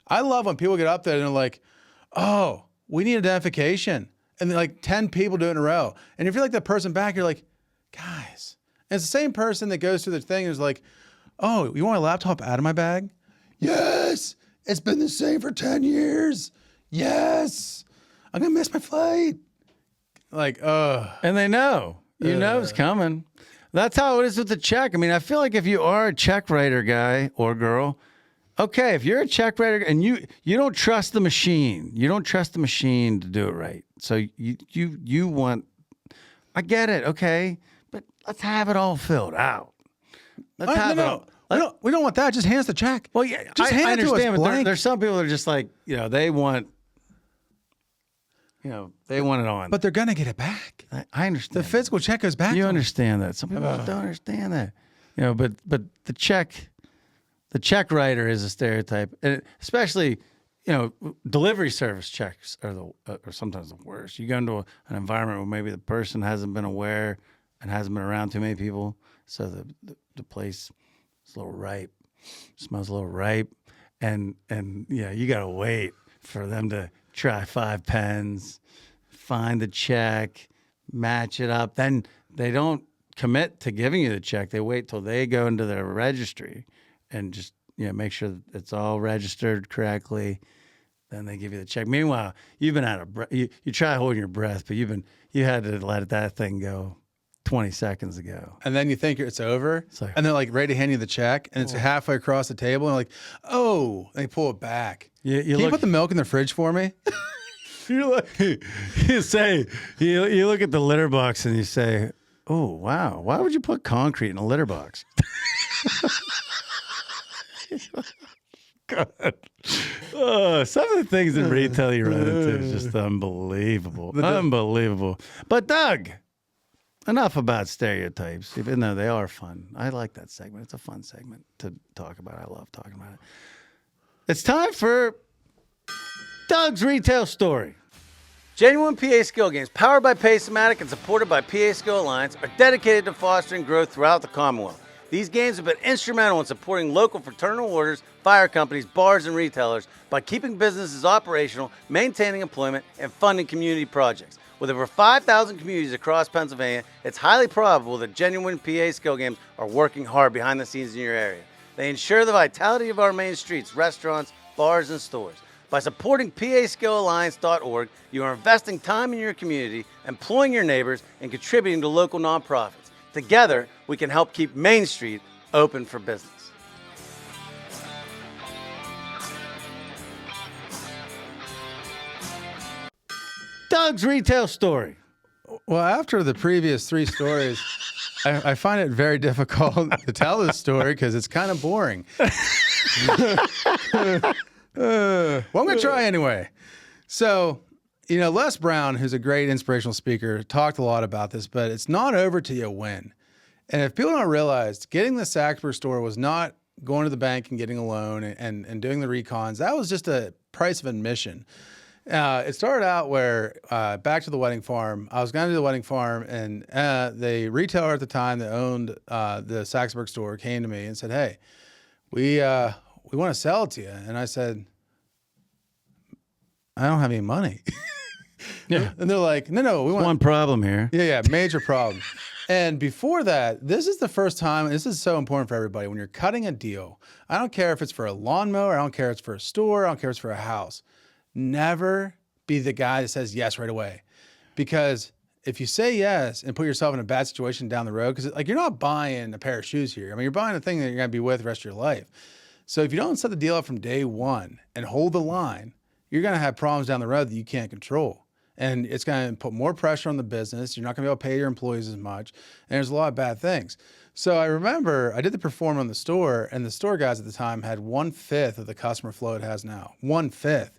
I love when people get up there and they're like, oh, we need identification. And then like 10 people do it in a row. And if you're like the person back, you're like, guys. And it's the same person that goes through the thing and is like, oh, you want my laptop out of my bag? Yes. It's been the same for 10 years. Yes. I'm going to miss my flight. Like, And they know. You know it's coming. That's how it is with the check. I mean, I feel like if you are a check writer guy or girl, okay, if you're a check writer and you don't trust the machine, to do it right. So you want, I get it, okay, but let's have it all filled out. Let's have it all. We don't want that. Just hand us the check. Well, yeah, just hand it to us understand, but blank. there's some people that are just like, they want. They want it on. But they're going to get it back. I understand. The physical check goes back. You understand that. Some people don't understand that. But the check, the check writer is a stereotype, and especially, delivery service checks are sometimes the worst. You go into an environment where maybe the person hasn't been aware and hasn't been around too many people, so the place is a little ripe, smells a little ripe, and you gotta wait for them to try 5 pens, find the check, match it up. Then they don't commit to giving you the check. They wait till they go into their registry and just make sure that it's all registered correctly. Then they give you the check. Meanwhile, you've been out of breath. You try holding your breath, but you had to let that thing go 20 seconds ago. And then you think it's over, and they're like ready to hand you the check, and it's halfway across the table, and like, oh, they pull it back. Can you put the milk in the fridge for me? You look at the litter box and you say, oh, wow, why would you put concrete in a litter box? God. Oh, some of the things in retail you run into is just unbelievable. Unbelievable. But Doug, enough about stereotypes, even though they are fun. I like that segment. It's a fun segment to talk about. I love talking about it. It's time for Doug's Retail Story. Genuine PA Skill Games, powered by Pacematic and supported by PA Skill Alliance, are dedicated to fostering growth throughout the Commonwealth. These games have been instrumental in supporting local fraternal orders, fire companies, bars, and retailers by keeping businesses operational, maintaining employment, and funding community projects. With over 5,000 communities across Pennsylvania, it's highly probable that genuine PA Skill Games are working hard behind the scenes in your area. They ensure the vitality of our main streets, restaurants, bars, and stores. By supporting PASkillAlliance.org, you are investing time in your community, employing your neighbors, and contributing to local nonprofits. Together, we can help keep Main Street open for business. Doug's Retail Story. Well, after the previous 3 stories, I find it very difficult to tell this story because it's kind of boring. Well, I'm going to try anyway. So, Les Brown, who's a great inspirational speaker, talked a lot about this, but it's not over till you win. And if people don't realize, getting the Saxonburg store was not going to the bank and getting a loan and doing the recons. That was just a price of admission. It started out where, back to the wedding farm, I was going to do the wedding farm, and the retailer at the time that owned the Saxonburg store came to me and said, hey, we want to sell it to you. And I said, I don't have any money. Yeah. And they're like, no, we want one problem here. Yeah, major problem. And before that, this is the first time, and this is so important for everybody, when you're cutting a deal, I don't care if it's for a lawnmower, I don't care if it's for a store, I don't care if it's for a house. Never be the guy that says yes right away. Because if you say yes and put yourself in a bad situation down the road, because you're not buying a pair of shoes here. I mean, you're buying a thing that you're going to be with the rest of your life. So if you don't set the deal up from day one and hold the line, you're going to have problems down the road that you can't control. And it's going to put more pressure on the business. You're not going to be able to pay your employees as much. And there's a lot of bad things. So I remember I did the perform on the store, and the store guys at the time had 1/5 of the customer flow it has now. 1/5.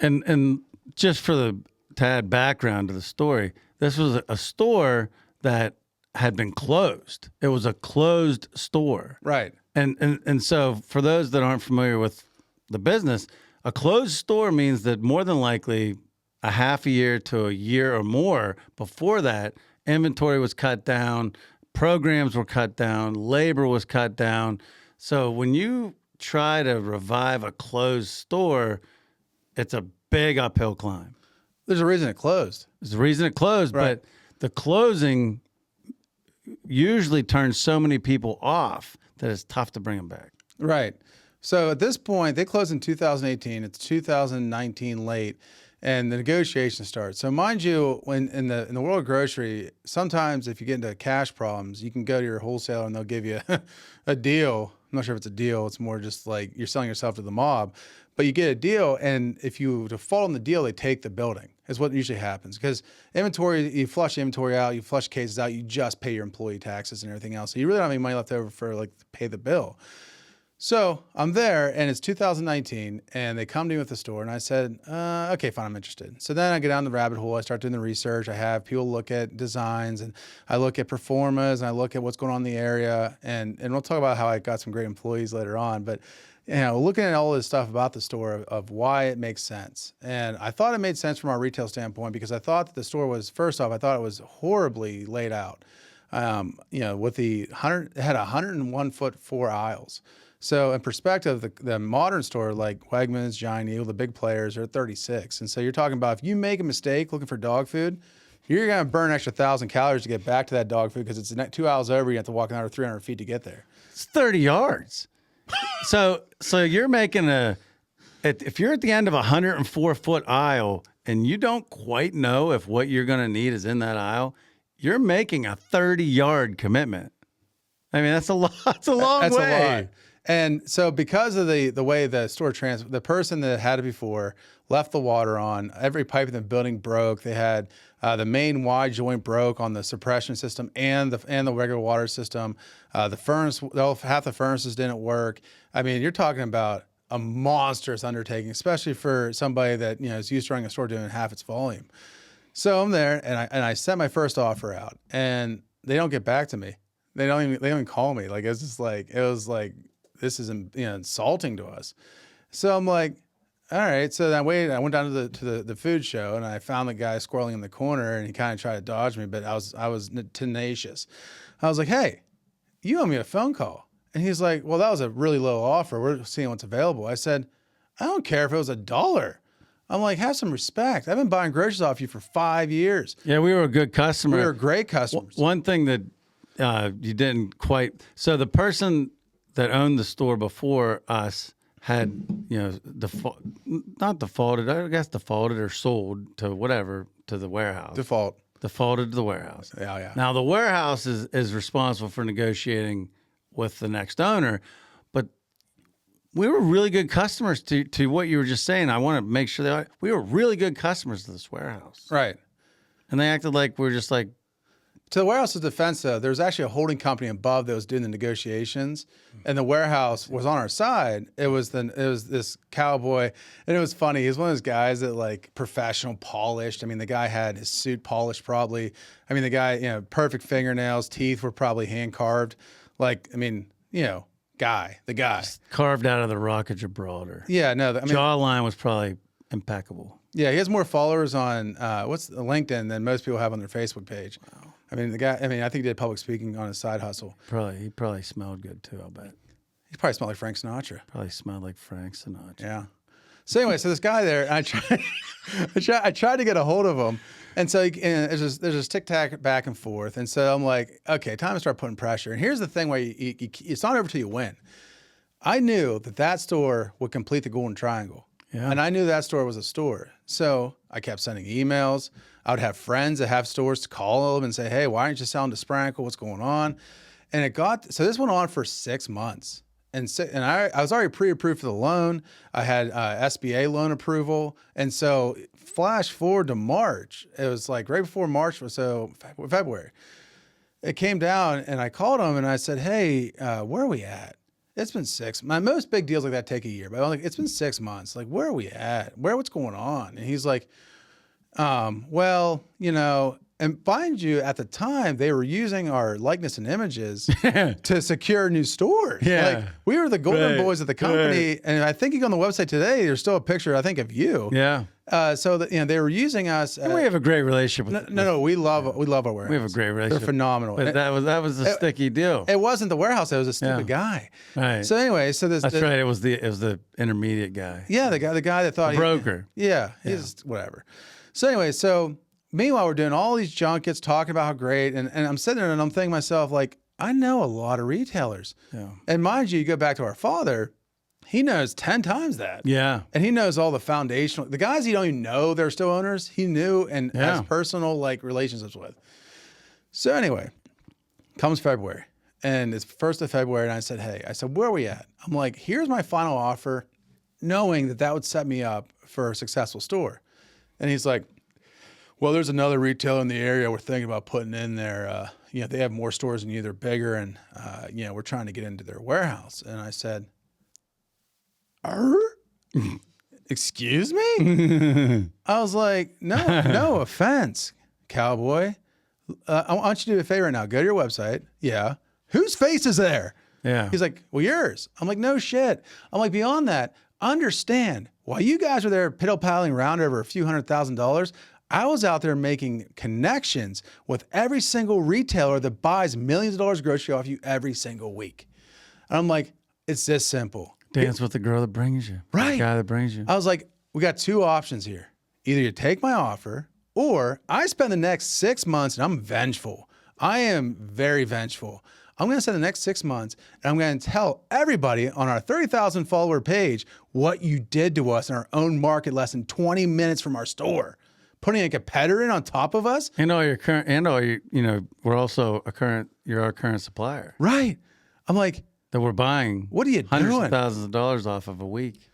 And just to add background to the story, this was a store that had been closed. It was a closed store. Right. And so for those that aren't familiar with the business, a closed store means that more than likely a half a year to a year or more before that, inventory was cut down, programs were cut down, labor was cut down. So when you try to revive a closed store, it's a big uphill climb. There's a reason it closed. There's a reason it closed, right. But the closing usually turns so many people off that it's tough to bring them back. Right. So at this point, they closed in 2018. It's 2019 late, and the negotiation starts. So mind you, when in the world of grocery, sometimes if you get into cash problems, you can go to your wholesaler and they'll give you a deal. I'm not sure if it's a deal. It's more just like you're selling yourself to the mob. But you get a deal, and if you default on the deal, they take the building. Is what usually happens. Because inventory, you flush inventory out, you flush cases out, you just pay your employee taxes and everything else. So you really don't have any money left over for to pay the bill. So I'm there, and it's 2019, and they come to me with the store, and I said, okay, fine, I'm interested. So then I get down the rabbit hole. I start doing the research. I have people look at designs, and I look at performas, and I look at what's going on in the area, and we'll talk about how I got some great employees later on. But looking at all this stuff about the store of why it makes sense. And I thought it made sense from our retail standpoint because I thought that the store was, first off, I thought it was horribly laid out. With it had 101 foot 4 aisles. So in perspective, the modern store like Wegmans, Giant Eagle, the big players are 36. And so you're talking about if you make a mistake looking for dog food, you're going to burn an extra 1,000 calories to get back to that dog food because it's 2 aisles over. You have to walk another 300 feet to get there. It's 30 yards. So you're making if you're at the end of a 104 foot aisle and you don't quite know if what you're going to need is in that aisle, you're making a 30-yard commitment. I mean, that's a lot. That's a long way. That's a lot. And so because of the way the store the person that had it before left the water on, every pipe in the building broke. They had the main wide joint broke on the suppression system and the regular water system. The furnace, half the furnaces didn't work. I mean, you're talking about a monstrous undertaking, especially for somebody that is used to running a store doing half its volume. So I'm there, and I sent my first offer out, and they don't get back to me. They don't even call me. Like it was like this is insulting to us. So I'm like, all right. So then I went down to the food show, and I found the guy squirreling in the corner, and he kind of tried to dodge me, but I was tenacious. I was like, hey, you owe me a phone call. And he's like, well, that was a really low offer. We're seeing what's available. I said, I don't care if it was $1. I'm like, have some respect. I've been buying groceries off you for 5 years. Yeah, we were a good customer. We were great customers. One thing that you didn't quite. So the person that owned the store before us had, not defaulted, I guess defaulted or sold to the warehouse. Defaulted to the warehouse. Yeah. Now the warehouse is responsible for negotiating with the next owner, but we were really good customers to what you were just saying. I want to make sure we were really good customers to this warehouse. Right. And they acted like we were just like. To the warehouse's defense, though, there was actually a holding company above that was doing the negotiations, and the warehouse was on our side. It was this cowboy, and it was funny. He was one of those guys that like professional polished. I mean, the guy had his suit polished probably. I mean, the guy, perfect fingernails, teeth were probably hand carved. Like, I mean, the guy. Just carved out of the Rock of Gibraltar. Yeah, no. Jawline was probably impeccable. Yeah, he has more followers on LinkedIn than most people have on their Facebook page. Wow. I mean, the guy. I mean, I think he did public speaking on his side hustle. He probably smelled good too. I'll bet. He probably smelled like Frank Sinatra. Probably smelled like Frank Sinatra. Yeah. So anyway, this guy there, I tried to get a hold of him, and so there's this tic tac back and forth, and so I'm like, okay, time to start putting pressure. And here's the thing: where it's not over till you win. I knew that store would complete the Golden Triangle. Yeah. And I knew that store was a store. So I kept sending emails. I would have friends that have stores to call them and say, hey, why aren't you selling to Sprankle? What's going on? And so this went on for 6 months. And I was already pre-approved for the loan. I had SBA loan approval. And so flash forward to March. It was like right before March, so February. It came down and I called him and I said, hey, where are we at? It's been 6. My most big deals like that take a year, but I'm like, it's been 6 months. Like, where are we at? What's going on? And he's like, well, and mind you, at the time, they were using our likeness and images to secure new stores. Yeah. Like, we were the golden boys of the company. Right. And I think you go on the website today, there's still a picture, I think, of you. Yeah. So that, they were using us. And we have a great relationship with No, we love our warehouse. We have a great relationship. They're phenomenal. But that was a sticky deal. It wasn't the warehouse. It was a stupid guy. Right. So anyway, that's right. It was the intermediate guy. Yeah, the guy that thought the broker. He's whatever. So anyway, meanwhile, we're doing all these junkets, talking about how great, and I'm sitting there and I'm thinking to myself, like, I know a lot of retailers. Yeah. And mind you go back to our father, he knows 10 times that. Yeah. And he knows all the foundational, the guys you don't even know they're still owners, he knew and has personal relationships with. So anyway, comes February, and it's 1st of February, and I said, where are we at? I'm like, here's my final offer, knowing that would set me up for a successful store. And he's like, well, there's another retailer in the area we're thinking about putting in there. They have more stores than you. They're bigger, and we're trying to get into their warehouse. And I said, excuse me? I was like, no offense, cowboy. I want you to do a favor right now. Go to your website. Yeah. Whose face is there? Yeah. He's like, well, yours. I'm like, no shit. I'm like, beyond that, understand, while you guys were there piddle-paddling around over a few $100,000, I was out there making connections with every single retailer that buys millions of dollars of grocery off you every single week. And I'm like, it's this simple. Dance with the girl that brings you. Right. The guy that brings you. I was like, we got two options here. Either you take my offer, or I spend the next 6 months, and I'm vengeful. I am very vengeful. I'm going to spend the next 6 months, and I'm going to tell everybody on our 30,000 follower page what you did to us in our own market less than 20 minutes from our store. Putting a competitor in on top of us. And all your current, and all your, we're also you're our current supplier. Right. I'm like, that we're buying. What are you hundreds doing? of thousands of dollars off of a week.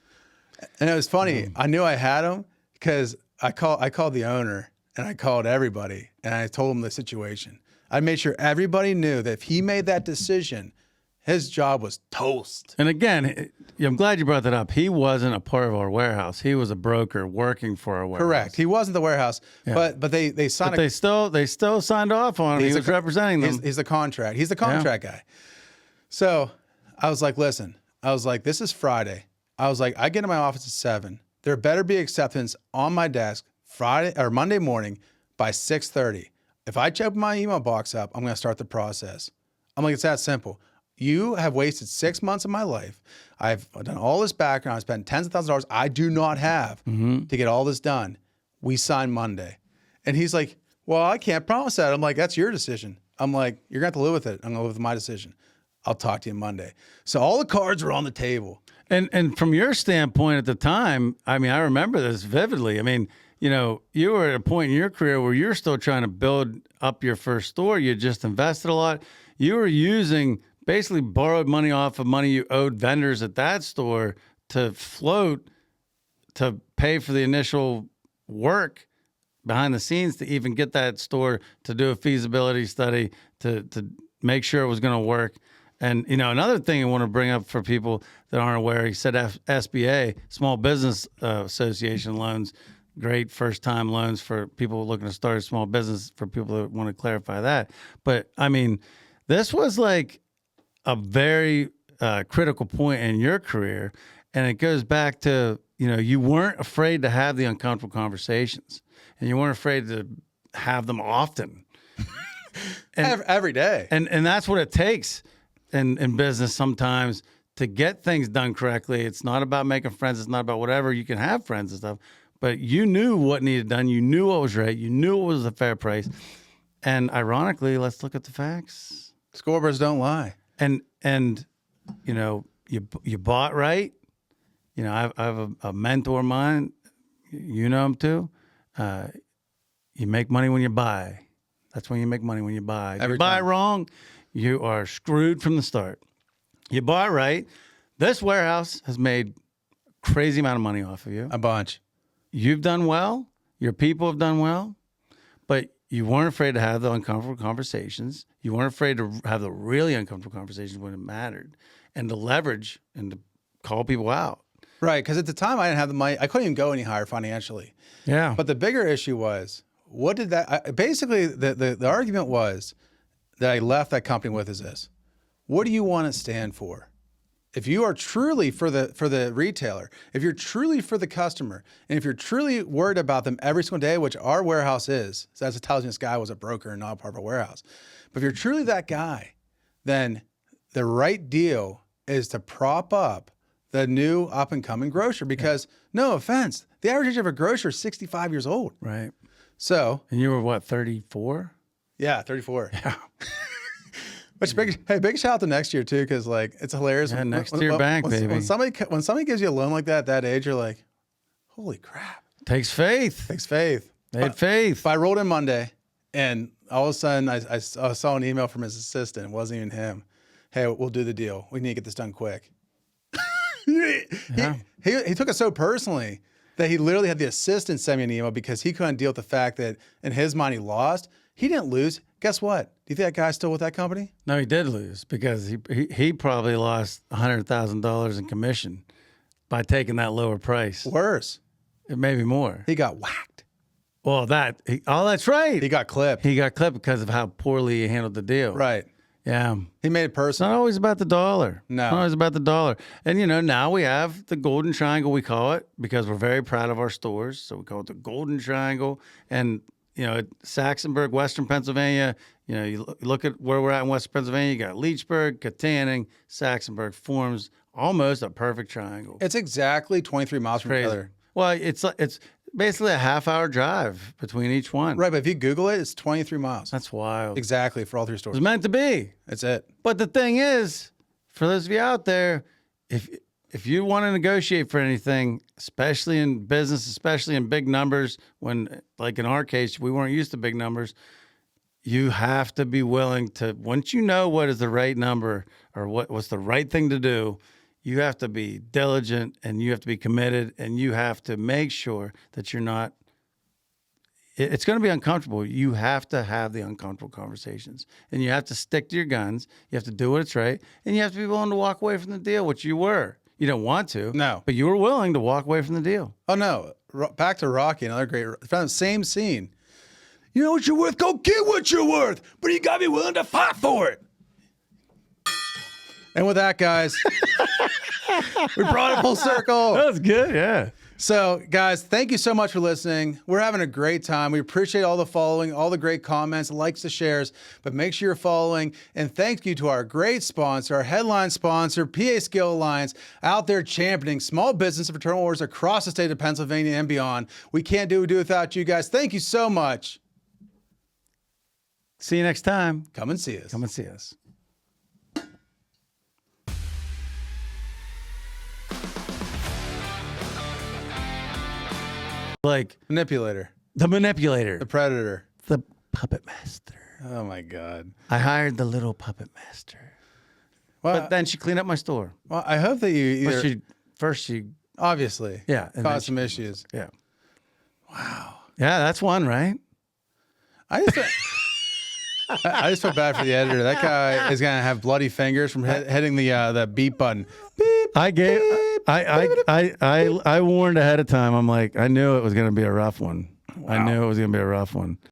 And it was funny. I knew I had him because I called the owner and I called everybody and I told him the situation. I made sure everybody knew that if he made that decision, his job was toast. And again, I'm glad you brought that up. He wasn't a part of our warehouse. He was a broker working for our warehouse. Correct. He wasn't the warehouse, but they signed. But they still signed off on him. He was representing them. He's the contract. He's the contract guy. So I was like, listen. I was like, this is Friday. I was like, I get in my office at 7. There better be acceptance on my desk Friday or Monday morning by 6:30. If I open my email box up, I'm going to start the process. I'm like, it's that simple. You have wasted 6 months of my life. I've done all this background. I spent tens of thousands of dollars I do not have to get all this done. We sign Monday. And he's like, well, I can't promise that. I'm like, that's your decision. I'm like, you're going to have to live with it. I'm going to live with my decision. I'll talk to you Monday. So all the cards were on the table. And from your standpoint at the time, I mean, I remember this vividly. I mean, you were at a point in your career where you're still trying to build up your first store. You just invested a lot. You were using basically borrowed money off of money you owed vendors at that store to float, to pay for the initial work behind the scenes to even get that store to do a feasibility study, to make sure it was going to work. And, another thing I want to bring up for people that aren't aware, he said SBA, Small Business Association loans, great first-time loans for people looking to start a small business, for people that want to clarify that. But, I mean, this was like a very critical point in your career, and it goes back to, you weren't afraid to have the uncomfortable conversations, and you weren't afraid to have them often. Every day. And that's what it takes in business sometimes to get things done correctly. It's not about making friends. It's not about whatever. You can have friends and stuff, but you knew what needed done. You knew what was right. You knew it was a fair price. And ironically, let's look at the facts. Scoreboards don't lie. And you bought right. I have a mentor of mine. You know him too. You make money when you buy. That's when you make money, when you buy. If you buy wrong, you are screwed from the start. You bought right. This warehouse has made a crazy amount of money off of you. A bunch. You've done well. Your people have done well. But you weren't afraid to have the uncomfortable conversations. You weren't afraid to have the really uncomfortable conversations when it mattered. And to leverage and to call people out. Right, because at the time I didn't have the money. I couldn't even go any higher financially. Yeah. But the bigger issue was, what did that... basically, the argument was that I left that company with is this. What do you want to stand for? If you are truly for the retailer, if you're truly for the customer, and if you're truly worried about them every single day, which our warehouse is, so that's telling this guy was a broker and not a part of a warehouse. But if you're truly that guy, then the right deal is to prop up the new up-and-coming grocer because, no offense, the average age of a grocer is 65 years old. Right. So... And you were what, 34? Yeah, 34. Yeah. Which big shout out to next year too, because it's hilarious. Yeah, next year bank, baby. When somebody gives you a loan like that at that age, you're like, holy crap. Takes faith. Takes faith. They had faith. But I rolled in Monday, and all of a sudden I saw an email from his assistant. It wasn't even him. Hey, we'll do the deal. We need to get this done quick. He took it so personally that he literally had the assistant send me an email because he couldn't deal with the fact that in his mind he lost. He didn't lose. Guess what? Do you think that guy's still with that company? No, he did lose because he probably lost $100,000 in commission by taking that lower price. Worse. It may be more. He got whacked. Well, that's right. He got clipped. He got clipped because of how poorly he handled the deal. Right. Yeah. He made it It's personal. not always about the dollar. No. It's not always about the dollar. And, now we have the golden triangle, we call it, because we're very proud of our stores. So we call it the golden triangle. And, at Saxonburg, Western Pennsylvania, you look at where we're at in Western Pennsylvania, you got Leechburg, Katanning, Saxonburg forms almost a perfect triangle. It's exactly 23 miles from each other. Well, it's basically a half-hour drive between each one. Right, but if you Google it, it's 23 miles. That's wild. Exactly, for all 3 It stores. was meant to be. That's it. But the thing is, for those of you out there, if you want to negotiate for anything, especially in business, especially in big numbers, when, like in our case, we weren't used to big numbers, you have to be willing to, once you know what is the right number or what's the right thing to do, you have to be diligent and you have to be committed and you have to make sure that you're not, it's going to be uncomfortable. You have to have the uncomfortable conversations and you have to stick to your guns. You have to do what's right. And you have to be willing to walk away from the deal, which you were. You don't want to. No. But you were willing to walk away from the deal. Oh, no. Back to Rocky, another great, found the same scene. You know what you're worth? Go get what you're worth. But you got to be willing to fight for it. And with that, guys, we brought it full circle. That was good, yeah. So, guys, thank you so much for listening. We're having a great time. We appreciate all the following, all the great comments, likes, the shares, but make sure you're following. And thank you to our great sponsor, our headline sponsor, PA Scale Alliance, out there championing small business and fraternal orders across the state of Pennsylvania and beyond. We can't do without you guys. Thank you so much. See you next time. Come and see us. Come and see us. Like Manipulator. the manipulator, The predator. the puppet master. Oh, my God. I hired the little puppet master. Well, But then she cleaned up my store. well, I hope that you either, First she obviously, yeah, and then caused she- some issues. yeah. Wow. Yeah, that's one, right? I just, I just feel bad for the editor. That guy is gonna have bloody fingers from hitting the beep button. Beep. I gave I warned ahead of time. I'm like, I knew it was gonna be a rough one. Wow. I knew it was gonna be a rough one.